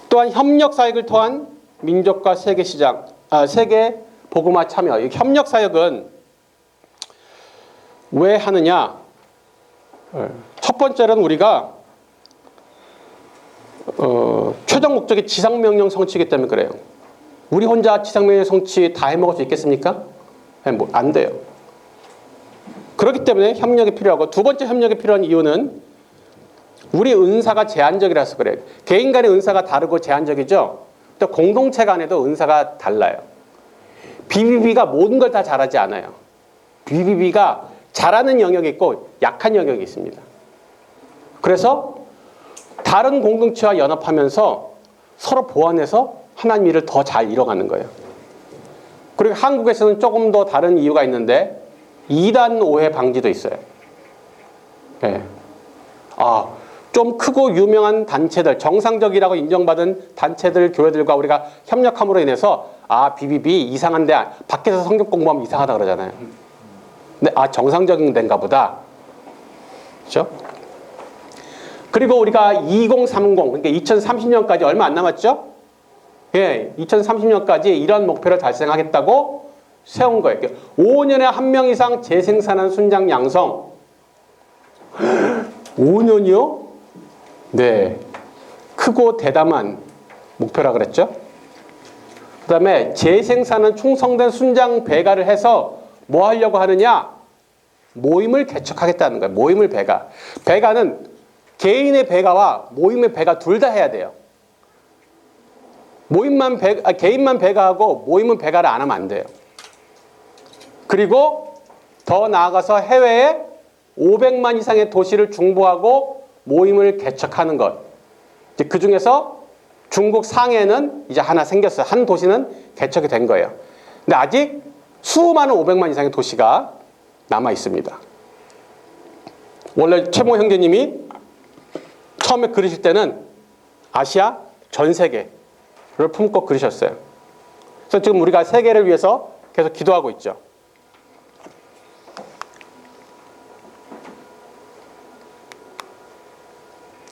또한 협력 사역을 통한 민족과 세계 시장, 세계 복음화 참여. 이 협력 사역은 왜 하느냐? 첫 번째는 우리가 최종 목적이 지상명령 성취이기 때문에 그래요. 우리 혼자 지상명령 성취 다 해먹을 수 있겠습니까? 뭐 안 돼요. 그렇기 때문에 협력이 필요하고, 두 번째 협력이 필요한 이유는 우리 은사가 제한적이라서 그래요. 개인 간의 은사가 다르고 제한적이죠. 또 공동체 간에도 은사가 달라요. BBB가 모든 걸 다 잘하지 않아요. BBB가 잘하는 영역이 있고 약한 영역이 있습니다. 그래서 다른 공동체와 연합하면서 서로 보완해서 하나님 일을 더 잘 이뤄가는 거예요. 그리고 한국에서는 조금 더 다른 이유가 있는데 이단 오해 방지도 있어요. 네. 좀 크고 유명한 단체들, 정상적이라고 인정받은 단체들, 교회들과 우리가 협력함으로 인해서 BBB 이상한데 밖에서 성경 공부하면 이상하다 그러잖아요. 근데 정상적인 데인가 보다. 그렇죠? 그리고 우리가 2030, 그러니까 2030년까지 얼마 안 남았죠? 예, 2030년까지 이런 목표를 달성하겠다고 세운 거예요. 5년에 한 명 이상 재생산한 순장 양성. 5년이요? 네. 크고 대담한 목표라 그랬죠? 그 다음에 재생산은 충성된 순장 배가를 해서 뭐 하려고 하느냐? 모임을 개척하겠다는 거예요. 모임을 배가. 배가는 개인의 배가와 모임의 배가 둘 다 해야 돼요. 개인만 배가하고 모임은 배가를 안 하면 안 돼요. 그리고 더 나아가서 해외에 500만 이상의 도시를 중보하고 모임을 개척하는 것. 그 중에서 중국 상해는 이제 하나 생겼어요. 한 도시는 개척이 된 거예요. 근데 아직 수많은 500만 이상의 도시가 남아 있습니다. 원래 최모 형제님이 처음에 그리실 때는 아시아 전 세계를 품고 그리셨어요. 그래서 지금 우리가 세계를 위해서 계속 기도하고 있죠.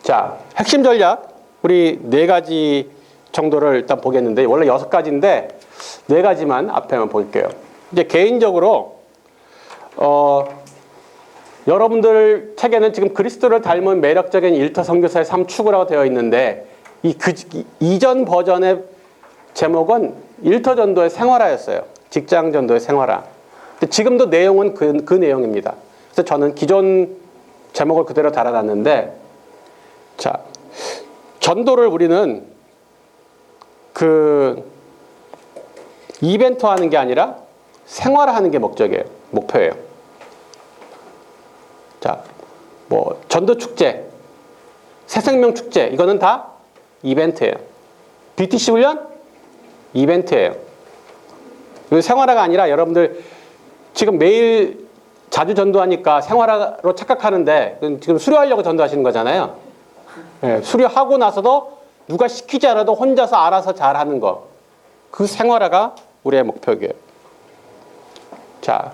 자, 핵심 전략 우리 4가지 정도를 일단 보겠는데, 원래 6가지인데 4가지만 앞에만 볼게요. 이제 개인적으로 여러분들 책에는 지금 그리스도를 닮은 매력적인 일터 선교사의 삶 추구라고 되어 있는데, 이전 버전의 제목은 일터 전도의 생활화였어요. 직장 전도의 생활화. 근데 지금도 내용은 그 내용입니다. 그래서 저는 기존 제목을 그대로 달아놨는데, 자, 전도를 우리는 이벤트 하는 게 아니라 생활화하는 게 목표예요. 자, 뭐 전도 축제, 새생명 축제, 이거는 다 이벤트예요. BTC 훈련 이벤트예요. 이거 생활화가 아니라, 여러분들 지금 매일 자주 전도하니까 생활화로 착각하는데 지금 수료하려고 전도하시는 거잖아요. 네, 수료하고 나서도 누가 시키지 않아도 혼자서 알아서 잘하는 거, 그 생활화가 우리의 목표예요. 자,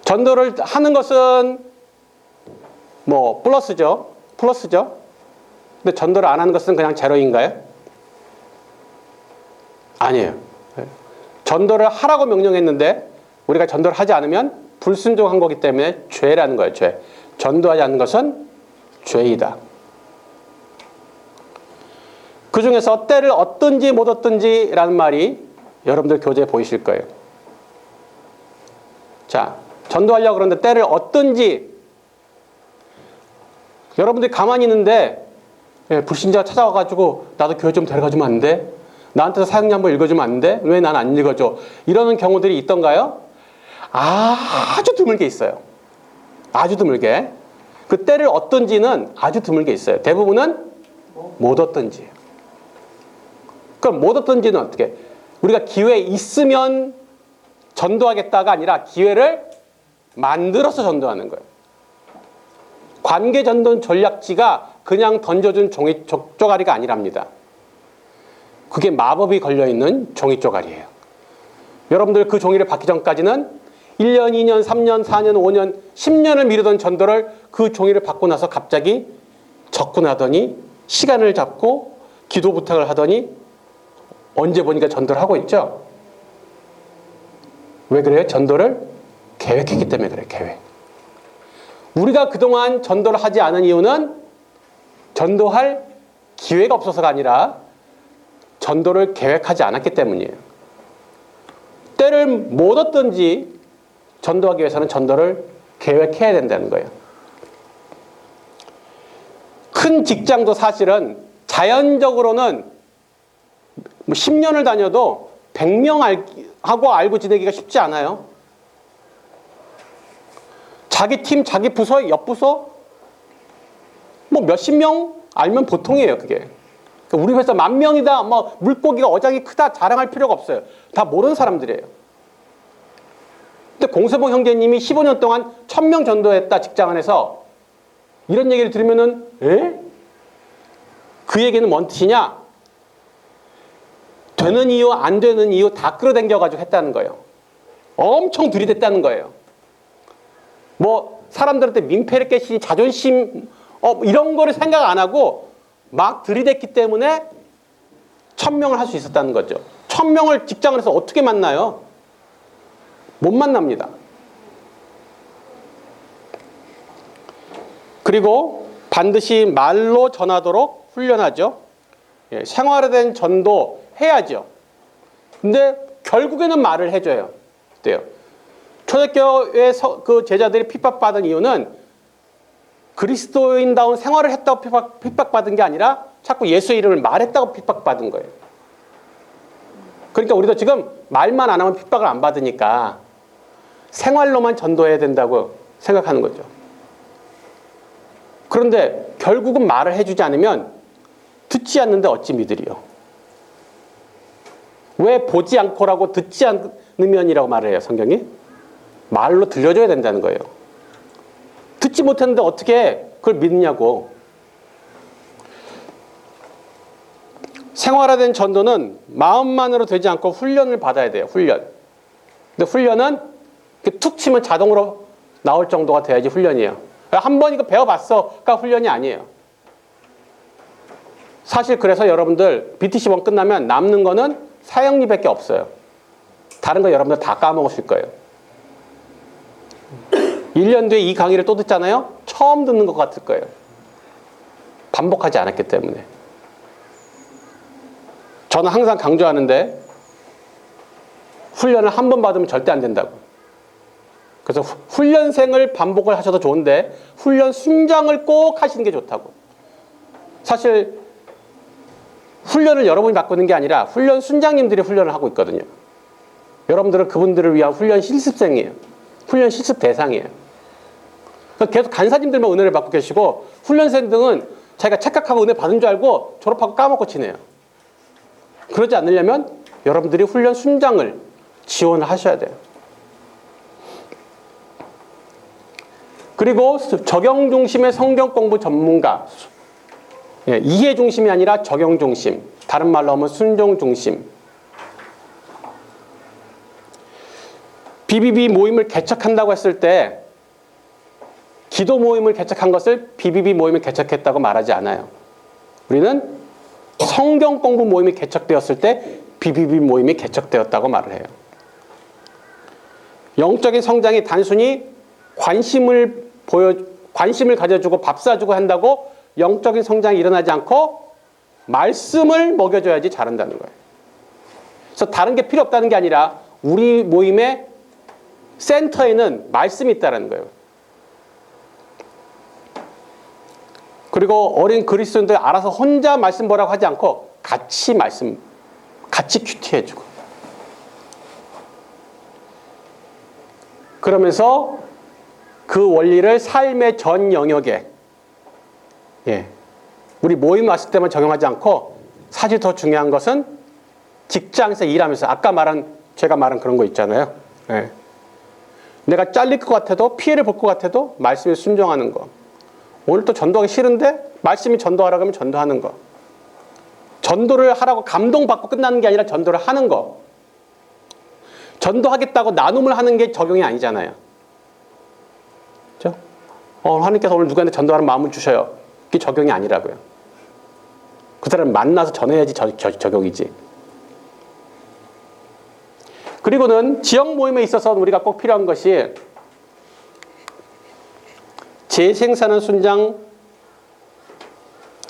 전도를 하는 것은 뭐 플러스죠. 근데 전도를 안 하는 것은 그냥 제로인가요? 아니에요. 전도를 하라고 명령했는데 우리가 전도를 하지 않으면 불순종한 거기 때문에 죄라는 거예요. 죄. 전도하지 않는 것은 죄이다. 그 중에서 때를 얻든지 못 얻든지라는 말이 여러분들 교재에 보이실 거예요. 자, 전도하려고 그러는데 때를 얻든지, 여러분들이 가만히 있는데 불신자가 찾아와가지고 나도 교회 좀 데려가주면 안 돼? 나한테도 사역리 한번 읽어주면 안 돼? 왜 난 안 읽어줘? 이러는 경우들이 있던가요? 아주 드물게 있어요. 아주 드물게. 그 때를 얻든지는 아주 드물게 있어요. 대부분은 못 얻든지예요. 그럼 못 얻든지는 어떻게? 우리가 기회 있으면 전도하겠다가 아니라 기회를 만들어서 전도하는 거예요. 관계 전도 전략지가 그냥 던져준 종이 쪼가리가 아니랍니다. 그게 마법이 걸려있는 종이 쪼가리예요. 여러분들 그 종이를 받기 전까지는 1년, 2년, 3년, 4년, 5년, 10년을 미루던 전도를 그 종이를 받고 나서 갑자기 접근하더니 시간을 잡고 기도 부탁을 하더니 언제 보니까 전도를 하고 있죠. 왜 그래요? 전도를 계획했기 때문에 그래요. 계획. 우리가 그동안 전도를 하지 않은 이유는 전도할 기회가 없어서가 아니라 전도를 계획하지 않았기 때문이에요. 때를 못 얻든지 전도하기 위해서는 전도를 계획해야 된다는 거예요. 큰 직장도 사실은 자연적으로는 10년을 다녀도 100명하고 알고 지내기가 쉽지 않아요. 자기 팀, 자기 부서, 옆 부서 뭐 몇십 명 알면 보통이에요, 그게. 우리 회사 10,000명이다, 뭐 물고기가 어장이 크다 자랑할 필요가 없어요. 다 모르는 사람들이에요. 근데 공세봉 형제님이 15년 동안 1,000명 전도했다, 직장 안에서. 이런 얘기를 들으면은, 에? 그 얘기는 뭔 뜻이냐? 되는 이유, 안 되는 이유 다 끌어당겨가지고 했다는 거예요. 엄청 들이댔다는 거예요. 뭐, 사람들한테 민폐를 깨시니 자존심, 이런 거를 생각 안 하고 막 들이댔기 때문에 1,000명을 할 수 있었다는 거죠. 1,000명을 직장을 해서 어떻게 만나요? 못 만납니다. 그리고 반드시 말로 전하도록 훈련하죠. 예, 생활화된 전도 해야죠. 근데 결국에는 말을 해줘요. 어때요? 초대교회 그 제자들이 핍박받은 이유는 그리스도인다운 생활을 했다고 핍박받은 게 아니라 자꾸 예수의 이름을 말했다고 핍박받은 거예요. 그러니까 우리도 지금 말만 안 하면 핍박을 안 받으니까 생활로만 전도해야 된다고 생각하는 거죠. 그런데 결국은 말을 해주지 않으면 듣지 않는데 어찌 믿으리요? 왜 보지 않고라고 듣지 않으면이라고 말을 해요, 성경이? 말로 들려줘야 된다는 거예요. 듣지 못했는데 어떻게 그걸 믿느냐고. 생활화된 전도는 마음만으로 되지 않고 훈련을 받아야 돼요. 훈련. 근데 훈련은 툭 치면 자동으로 나올 정도가 돼야지 훈련이에요. 한 번 이거 배워봤어가 훈련이 아니에요. 사실 그래서 여러분들 BTC1 끝나면 남는 거는 사형리밖에 없어요. 다른 거 여러분들 다 까먹으실 거예요. 1년 뒤에 이 강의를 또 듣잖아요. 처음 듣는 것 같을 거예요. 반복하지 않았기 때문에. 저는 항상 강조하는데 훈련을 한 번 받으면 절대 안 된다고. 그래서 훈련생을 반복을 하셔도 좋은데 훈련 순장을 꼭 하시는 게 좋다고. 사실 훈련을 여러분이 받고 있는 게 아니라 훈련 순장님들이 훈련을 하고 있거든요. 여러분들은 그분들을 위한 훈련 실습생이에요. 훈련 실습 대상이에요. 계속 간사님들만 은혜를 받고 계시고 훈련생들은 자기가 착각하고 은혜 받은 줄 알고 졸업하고 까먹고 지내요. 그러지 않으려면 여러분들이 훈련 순장을 지원을 하셔야 돼요. 그리고 적용 중심의 성경 공부 전문가. 예, 이해 중심이 아니라 적용 중심. 다른 말로 하면 순종 중심. BBB 모임을 개척한다고 했을 때 기도 모임을 개척한 것을 BBB 모임을 개척했다고 말하지 않아요. 우리는 성경 공부 모임이 개척되었을 때 BBB 모임이 개척되었다고 말을 해요. 영적인 성장이 단순히 관심을 가져주고 밥 사주고 한다고 영적인 성장이 일어나지 않고 말씀을 먹여줘야지 자란다는 거예요. 그래서 다른 게 필요 없다는 게 아니라 우리 모임의 센터에는 말씀이 있다는 거예요. 그리고 어린 그리스도인들 알아서 혼자 말씀 보라고 하지 않고 같이 큐티해주고. 그러면서 그 원리를 삶의 전 영역에, 예, 우리 모임 왔을 때만 적용하지 않고 사실 더 중요한 것은 직장에서 일하면서 제가 말한 그런 거 있잖아요. 예. 내가 잘릴 것 같아도 피해를 볼 것 같아도 말씀에 순종하는 거. 오늘 또 전도하기 싫은데 말씀이 전도하라고 하면 전도하는 거. 전도를 하라고 감동받고 끝나는 게 아니라 전도를 하는 거. 전도하겠다고 나눔을 하는 게 적용이 아니잖아요. 그렇죠? 하나님께서 오늘 누구한테 전도하는 마음을 주셔요. 그게 적용이 아니라고요. 그 사람 만나서 전해야지 적용이지. 그리고는 지역 모임에 있어서 우리가 꼭 필요한 것이 재생산한 순장,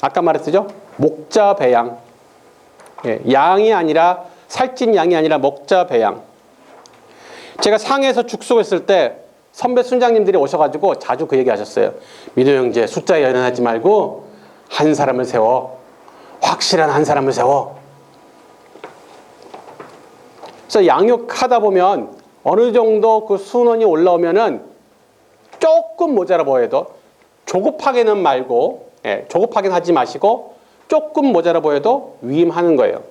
아까 말했죠? 목자 배양. 예, 양이 아니라, 살찐 양이 아니라 목자 배양. 제가 상해에서 죽수했을 때 선배 순장님들이 오셔가지고 자주 그 얘기 하셨어요. 민호 형제, 숫자에 연연하지 말고 한 사람을 세워. 확실한 한 사람을 세워. 그래서 양육하다 보면 어느 정도 그 순원이 올라오면은 조금 모자라 보여도 조급하게는 말고, 예, 조급하게는 하지 마시고 조금 모자라 보여도 위임하는 거예요.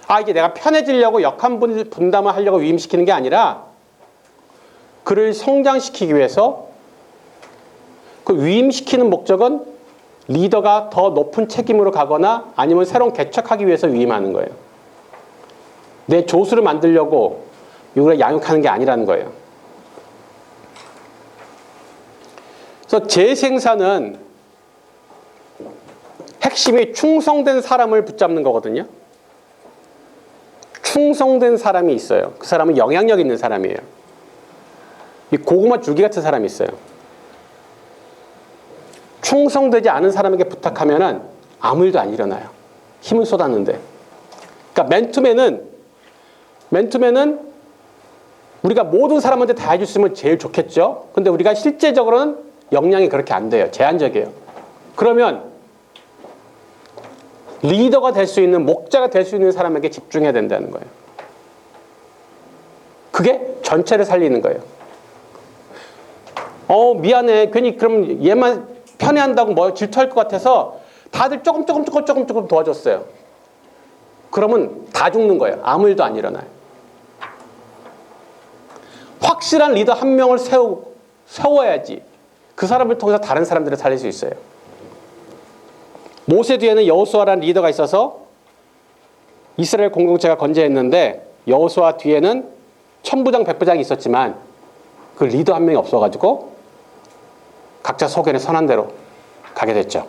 아, 이게 내가 편해지려고 역할 분담을 하려고 위임시키는 게 아니라 그를 성장시키기 위해서 그 위임시키는 목적은 리더가 더 높은 책임으로 가거나 아니면 새로운 개척하기 위해서 위임하는 거예요. 내 조수를 만들려고 이걸 양육하는 게 아니라는 거예요. 그래서 재생산은 핵심이 충성된 사람을 붙잡는 거거든요. 충성된 사람이 있어요. 그 사람은 영향력 있는 사람이에요. 이 고구마 줄기 같은 사람이 있어요. 충성되지 않은 사람에게 부탁하면은 아무 일도 안 일어나요. 힘을 쏟았는데. 그러니까 맨투맨은 우리가 모든 사람한테 다 해줄 수 있으면 제일 좋겠죠. 근데 우리가 실제적으로는 역량이 그렇게 안 돼요. 제한적이에요. 그러면 리더가 될 수 있는, 목자가 될 수 있는 사람에게 집중해야 된다는 거예요. 그게 전체를 살리는 거예요. 미안해. 괜히 그럼 얘만 편애한다고 뭐 질투할 것 같아서 다들 조금 도와줬어요. 그러면 다 죽는 거예요. 아무 일도 안 일어나요. 확실한 리더 한 명을 세워야지 그 사람을 통해서 다른 사람들을 살릴 수 있어요. 모세 뒤에는 여호수아라는 리더가 있어서 이스라엘 공동체가 건재했는데 여호수아 뒤에는 천부장 백부장이 있었지만 그 리더 한 명이 없어가지고 각자 소견에 선한 대로 가게 됐죠.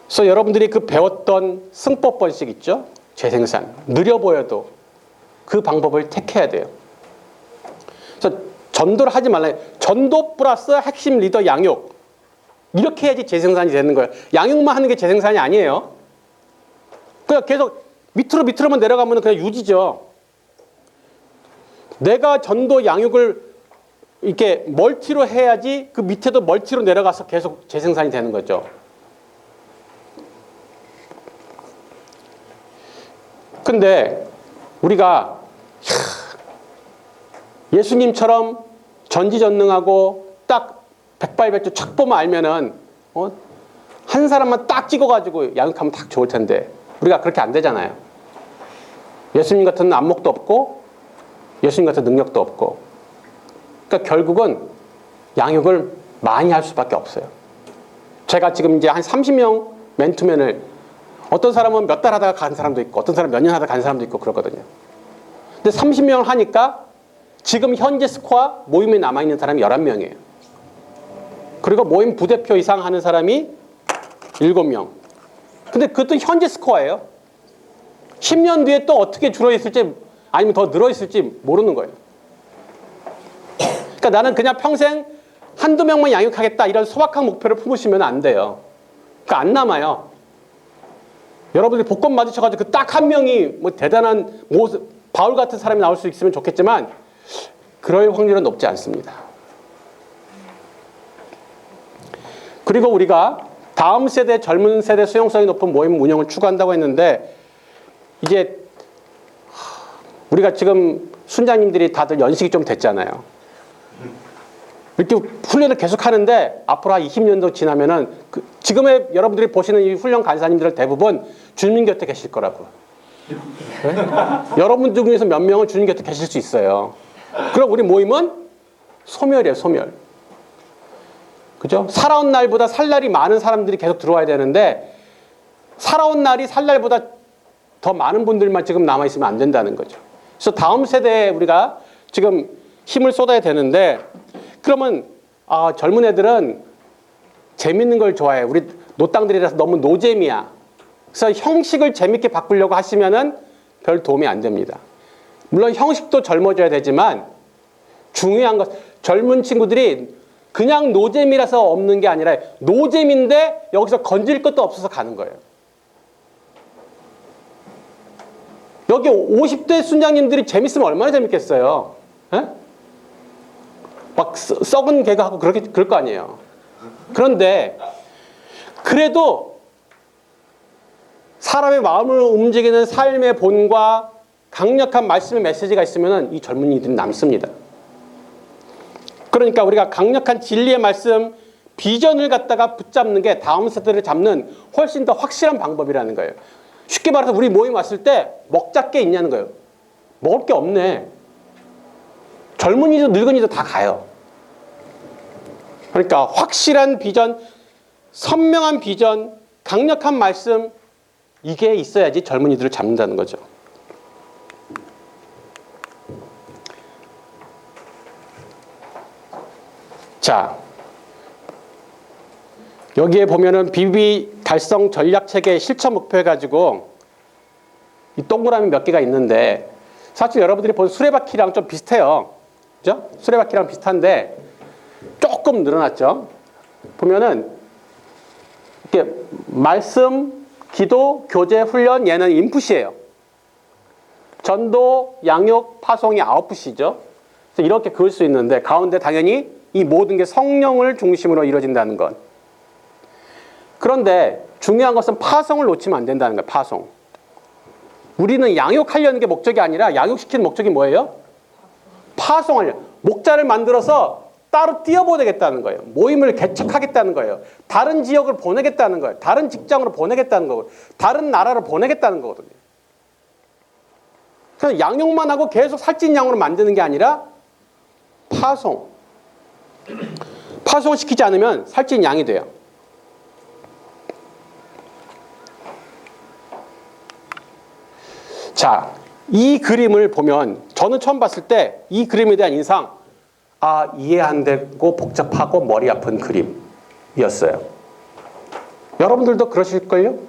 그래서 여러분들이 그 배웠던 승법 번식 있죠? 재생산. 느려 보여도 그 방법을 택해야 돼요. 그래서 전도를 하지 말라. 전도 플러스 핵심 리더 양육. 이렇게 해야지 재생산이 되는 거예요. 양육만 하는 게 재생산이 아니에요. 그냥 계속 밑으로만 내려가면 그냥 유지죠. 내가 전도 양육을 이렇게 멀티로 해야지 그 밑에도 멀티로 내려가서 계속 재생산이 되는 거죠. 근데 우리가 예수님처럼 전지전능하고 딱 백발백중 촥 보면 알면은 한 사람만 딱 찍어가지고 양육하면 딱 좋을 텐데 우리가 그렇게 안 되잖아요. 예수님 같은 안목도 없고 예수님 같은 능력도 없고, 그러니까 결국은 양육을 많이 할 수밖에 없어요. 제가 지금 이제 한 30명 맨투맨을, 어떤 사람은 몇 달 하다가 간 사람도 있고 어떤 사람은 몇 년 하다가 간 사람도 있고 그렇거든요. 근데 30명을 하니까 지금 현재 스코어 모임에 남아있는 사람이 11명이에요. 그리고 모임 부대표 이상 하는 사람이 7명. 근데 그것도 현재 스코어예요. 10년 뒤에 또 어떻게 줄어있을지 아니면 더 늘어있을지 모르는 거예요. 그러니까 나는 그냥 평생 한두 명만 양육하겠다 이런 소박한 목표를 품으시면 안 돼요. 그러니까 안 남아요. 여러분들이 복권 맞으셔가지고 그 딱 한 명이 뭐 대단한 바울 같은 사람이 나올 수 있으면 좋겠지만 그럴 확률은 높지 않습니다. 그리고 우리가 다음 세대, 젊은 세대 수용성이 높은 모임 운영을 추구한다고 했는데, 이제 우리가 지금 순장님들이 다들 연식이 좀 됐잖아요. 이렇게 훈련을 계속 하는데 앞으로 한 20년도 지나면은 지금의 여러분들이 보시는 이 훈련 간사님들 대부분 주님 곁에 계실 거라고. 네? 여러분 중에서 몇 명은 주님 곁에 계실 수 있어요. 그럼 우리 모임은 소멸이에요, 소멸. 그죠? 살아온 날보다 살 날이 많은 사람들이 계속 들어와야 되는데, 살아온 날이 살 날보다 더 많은 분들만 지금 남아있으면 안 된다는 거죠. 그래서 다음 세대에 우리가 지금 힘을 쏟아야 되는데, 그러면 젊은 애들은 재밌는 걸 좋아해. 우리 노땅들이라서 너무 노잼이야. 그래서 형식을 재밌게 바꾸려고 하시면은 별 도움이 안 됩니다. 물론 형식도 젊어져야 되지만 중요한 것, 젊은 친구들이 그냥 노잼이라서 없는 게 아니라 노잼인데 여기서 건질 것도 없어서 가는 거예요. 여기 50대 순장님들이 재밌으면 얼마나 재밌겠어요. 에? 막 썩은 개그하고 그럴 거 아니에요. 그런데 그래도 사람의 마음을 움직이는 삶의 본과 강력한 말씀의 메시지가 있으면 이 젊은이들이 남습니다. 그러니까 우리가 강력한 진리의 말씀, 비전을 갖다가 붙잡는 게 다음 세대를 잡는 훨씬 더 확실한 방법이라는 거예요. 쉽게 말해서 우리 모임 왔을 때 먹잡 게 있냐는 거예요. 먹을 게 없네. 젊은이도 늙은이도 다 가요. 그러니까 확실한 비전, 선명한 비전, 강력한 말씀, 이게 있어야지 젊은이들을 잡는다는 거죠. 자, 여기에 보면은 BBB 달성 전략 체계 실천 목표 해가지고 이 동그라미 몇 개가 있는데 사실 여러분들이 본 수레바퀴랑 좀 비슷해요. 그죠? 수레바퀴랑 비슷한데 조금 늘어났죠. 보면은 이렇게 말씀, 기도, 교제, 훈련 얘는 인풋이에요. 전도, 양육, 파송이 아웃풋이죠. 그래서 이렇게 그을 수 있는데 가운데 당연히 이 모든 게 성령을 중심으로 이루어진다는 것. 그런데 중요한 것은 파송을 놓치면 안 된다는 거예요. 파송. 우리는 양육하려는 게 목적이 아니라 양육시키는 목적이 뭐예요? 파송하려고. 목자를 만들어서 따로 띄워보내겠다는 거예요. 모임을 개척하겠다는 거예요. 다른 지역을 보내겠다는 거예요. 다른 직장으로 보내겠다는 거고, 다른 나라로 보내겠다는 거거든요. 그래서 양육만 하고 계속 살찐 양으로 만드는 게 아니라 파송. 파송을 시키지 않으면 살찐 양이 돼요. 자, 이 그림을 보면 저는 처음 봤을 때 이 그림에 대한 인상, 아, 이해 안 되고 복잡하고 머리 아픈 그림이었어요. 여러분들도 그러실걸요?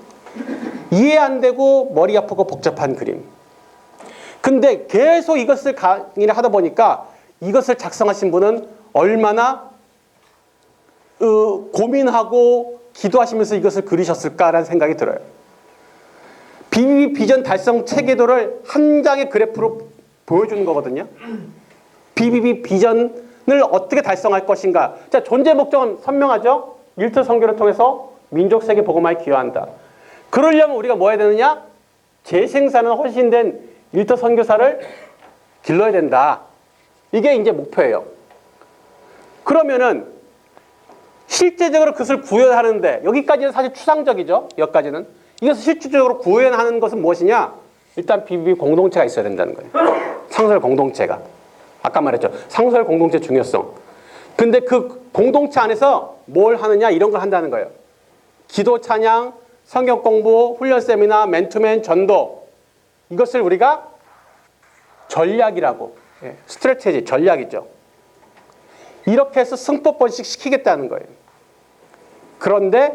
이해 안 되고 머리 아프고 복잡한 그림. 근데 계속 이것을 강의를 하다 보니까 이것을 작성하신 분은 얼마나 고민하고 기도하시면서 이것을 그리셨을까라는 생각이 들어요. BBB 비전 달성 체계도를 한 장의 그래프로 보여주는 거거든요. BBB 비전을 어떻게 달성할 것인가. 자, 존재 목적은 선명하죠. 일터 선교를 통해서 민족 세계 복음화에 기여한다. 그러려면 우리가 뭐 해야 되느냐? 재생산은 헌신된 일터 선교사를 길러야 된다. 이게 이제 목표예요. 그러면은 실제적으로 그것을 구현하는데, 여기까지는 사실 추상적이죠. 여기까지는. 이것을 실질적으로 구현하는 것은 무엇이냐? 일단 BBB 공동체가 있어야 된다는 거예요. 상설 공동체가. 아까 말했죠. 상설 공동체 중요성. 근데 그 공동체 안에서 뭘 하느냐? 이런 걸 한다는 거예요. 기도 찬양, 성경 공부, 훈련 세미나, 맨투맨, 전도. 이것을 우리가 전략이라고. 스트래테지, 전략이죠. 이렇게 해서 승법번식 시키겠다는 거예요. 그런데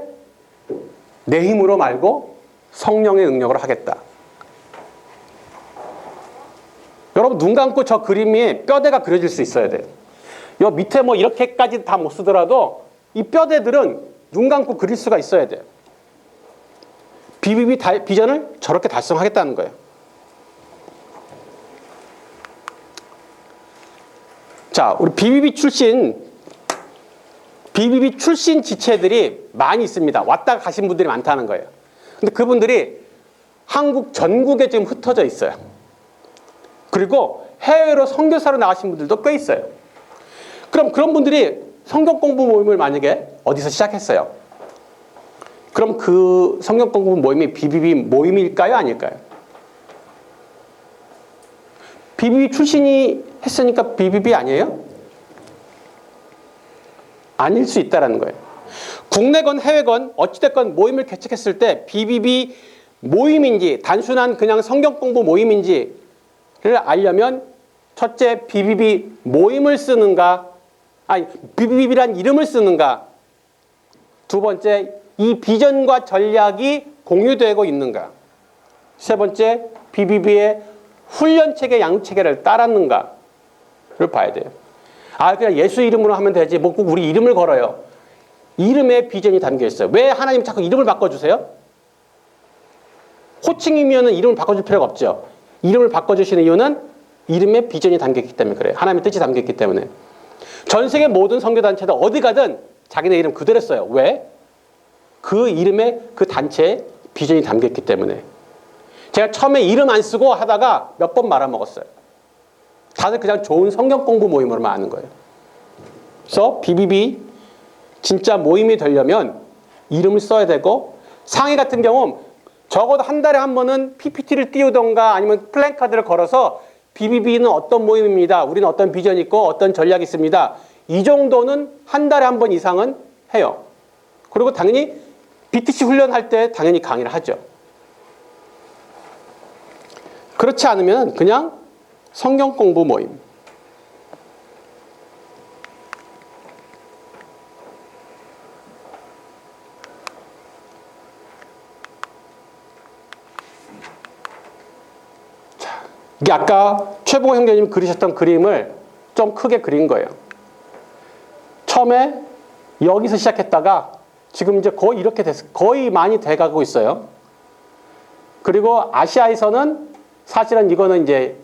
내 힘으로 말고 성령의 능력으로 하겠다. 여러분 눈 감고 저 그림이 뼈대가 그려질 수 있어야 돼요. 요 밑에 뭐 이렇게까지 다 못 쓰더라도 이 뼈대들은 눈 감고 그릴 수가 있어야 돼요. BBB 비전을 저렇게 달성하겠다는 거예요. 자, 우리 BBB 출신 지체들이 많이 있습니다. 왔다 가신 분들이 많다는 거예요. 근데 그분들이 한국 전국에 지금 흩어져 있어요. 그리고 해외로 선교사로 나가신 분들도 꽤 있어요. 그럼 그런 분들이 성경 공부 모임을 만약에 어디서 시작했어요. 그럼 그 성경 공부 모임이 BBB 모임일까요? 아닐까요? BBB 출신이 했으니까 BBB 아니에요? 아닐 수 있다는 거예요. 국내건 해외건 어찌됐건 모임을 개척했을 때 BBB 모임인지 단순한 그냥 성경 공부 모임인지를 알려면 첫째 BBB 모임을 쓰는가, 아니 BBB란 이름을 쓰는가, 두 번째 이 비전과 전략이 공유되고 있는가, 세 번째 BBB의 훈련체계 양육체계를 따랐는가를 봐야 돼요. 아, 그냥 예수 이름으로 하면 되지. 뭐 꼭 우리 이름을 걸어요. 이름에 비전이 담겨 있어요. 왜 하나님 자꾸 이름을 바꿔주세요? 호칭이면은 이름을 바꿔줄 필요가 없죠. 이름을 바꿔주시는 이유는 이름에 비전이 담겨있기 때문에 그래요. 하나님의 뜻이 담겨있기 때문에. 전 세계 모든 선교단체들 어디 가든 자기네 이름 그대로 써요. 왜? 그 이름에 그 단체에 비전이 담겨있기 때문에. 제가 처음에 이름 안 쓰고 하다가 몇 번 말아먹었어요. 다들 그냥 좋은 성경 공부 모임으로만 아는 거예요. 그래서 BBB 진짜 모임이 되려면 이름을 써야 되고, 상해 같은 경우 적어도 한 달에 한 번은 PPT를 띄우던가 아니면 플랜카드를 걸어서 BBB는 어떤 모임입니다. 우리는 어떤 비전이 있고 어떤 전략이 있습니다. 이 정도는 한 달에 한 번 이상은 해요. 그리고 당연히 BTC 훈련할 때 당연히 강의를 하죠. 그렇지 않으면 그냥 성경 공부 모임. 이게 아까 최봉호 형제님 그리셨던 그림을 좀 크게 그린 거예요. 처음에 여기서 시작했다가 지금 이제 거의 이렇게 됐어요. 거의 많이 돼가고 있어요. 그리고 아시아에서는 사실은 이거는 이제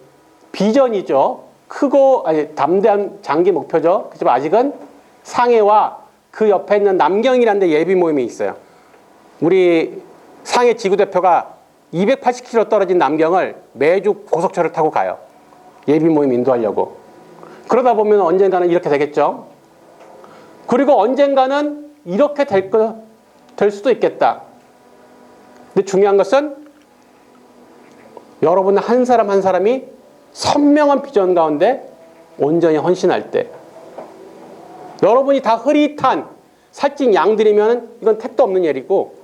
비전이죠. 크고 담대한 장기 목표죠. 그렇지만 아직은 상해와 그 옆에 있는 남경이라는 데 예비 모임이 있어요. 우리 상해 지구대표가 280km 떨어진 남경을 매주 고속철을 타고 가요. 예비 모임 인도하려고. 그러다 보면 언젠가는 이렇게 되겠죠. 그리고 언젠가는 이렇게 될 수도 있겠다. 근데 중요한 것은 여러분 한 사람 한 사람이 선명한 비전 가운데 온전히 헌신할 때, 여러분이 다 흐릿한 살찐 양들이면 이건 택도 없는 일이고,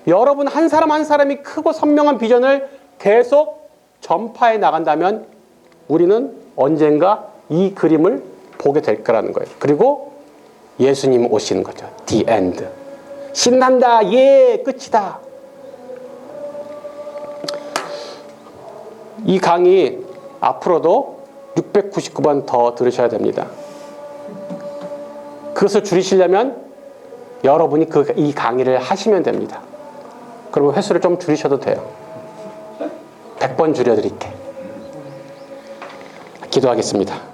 여러분 한 사람 한 사람이 크고 선명한 비전을 계속 전파해 나간다면 우리는 언젠가 이 그림을 보게 될 거라는 거예요. 그리고 예수님 오시는 거죠. The end. 신난다. 예, 끝이다. 이 강의 앞으로도 699번 더 들으셔야 됩니다. 그것을 줄이시려면 여러분이 이 강의를 하시면 됩니다. 그리고 횟수를 좀 줄이셔도 돼요. 100번 줄여드릴게. 기도하겠습니다.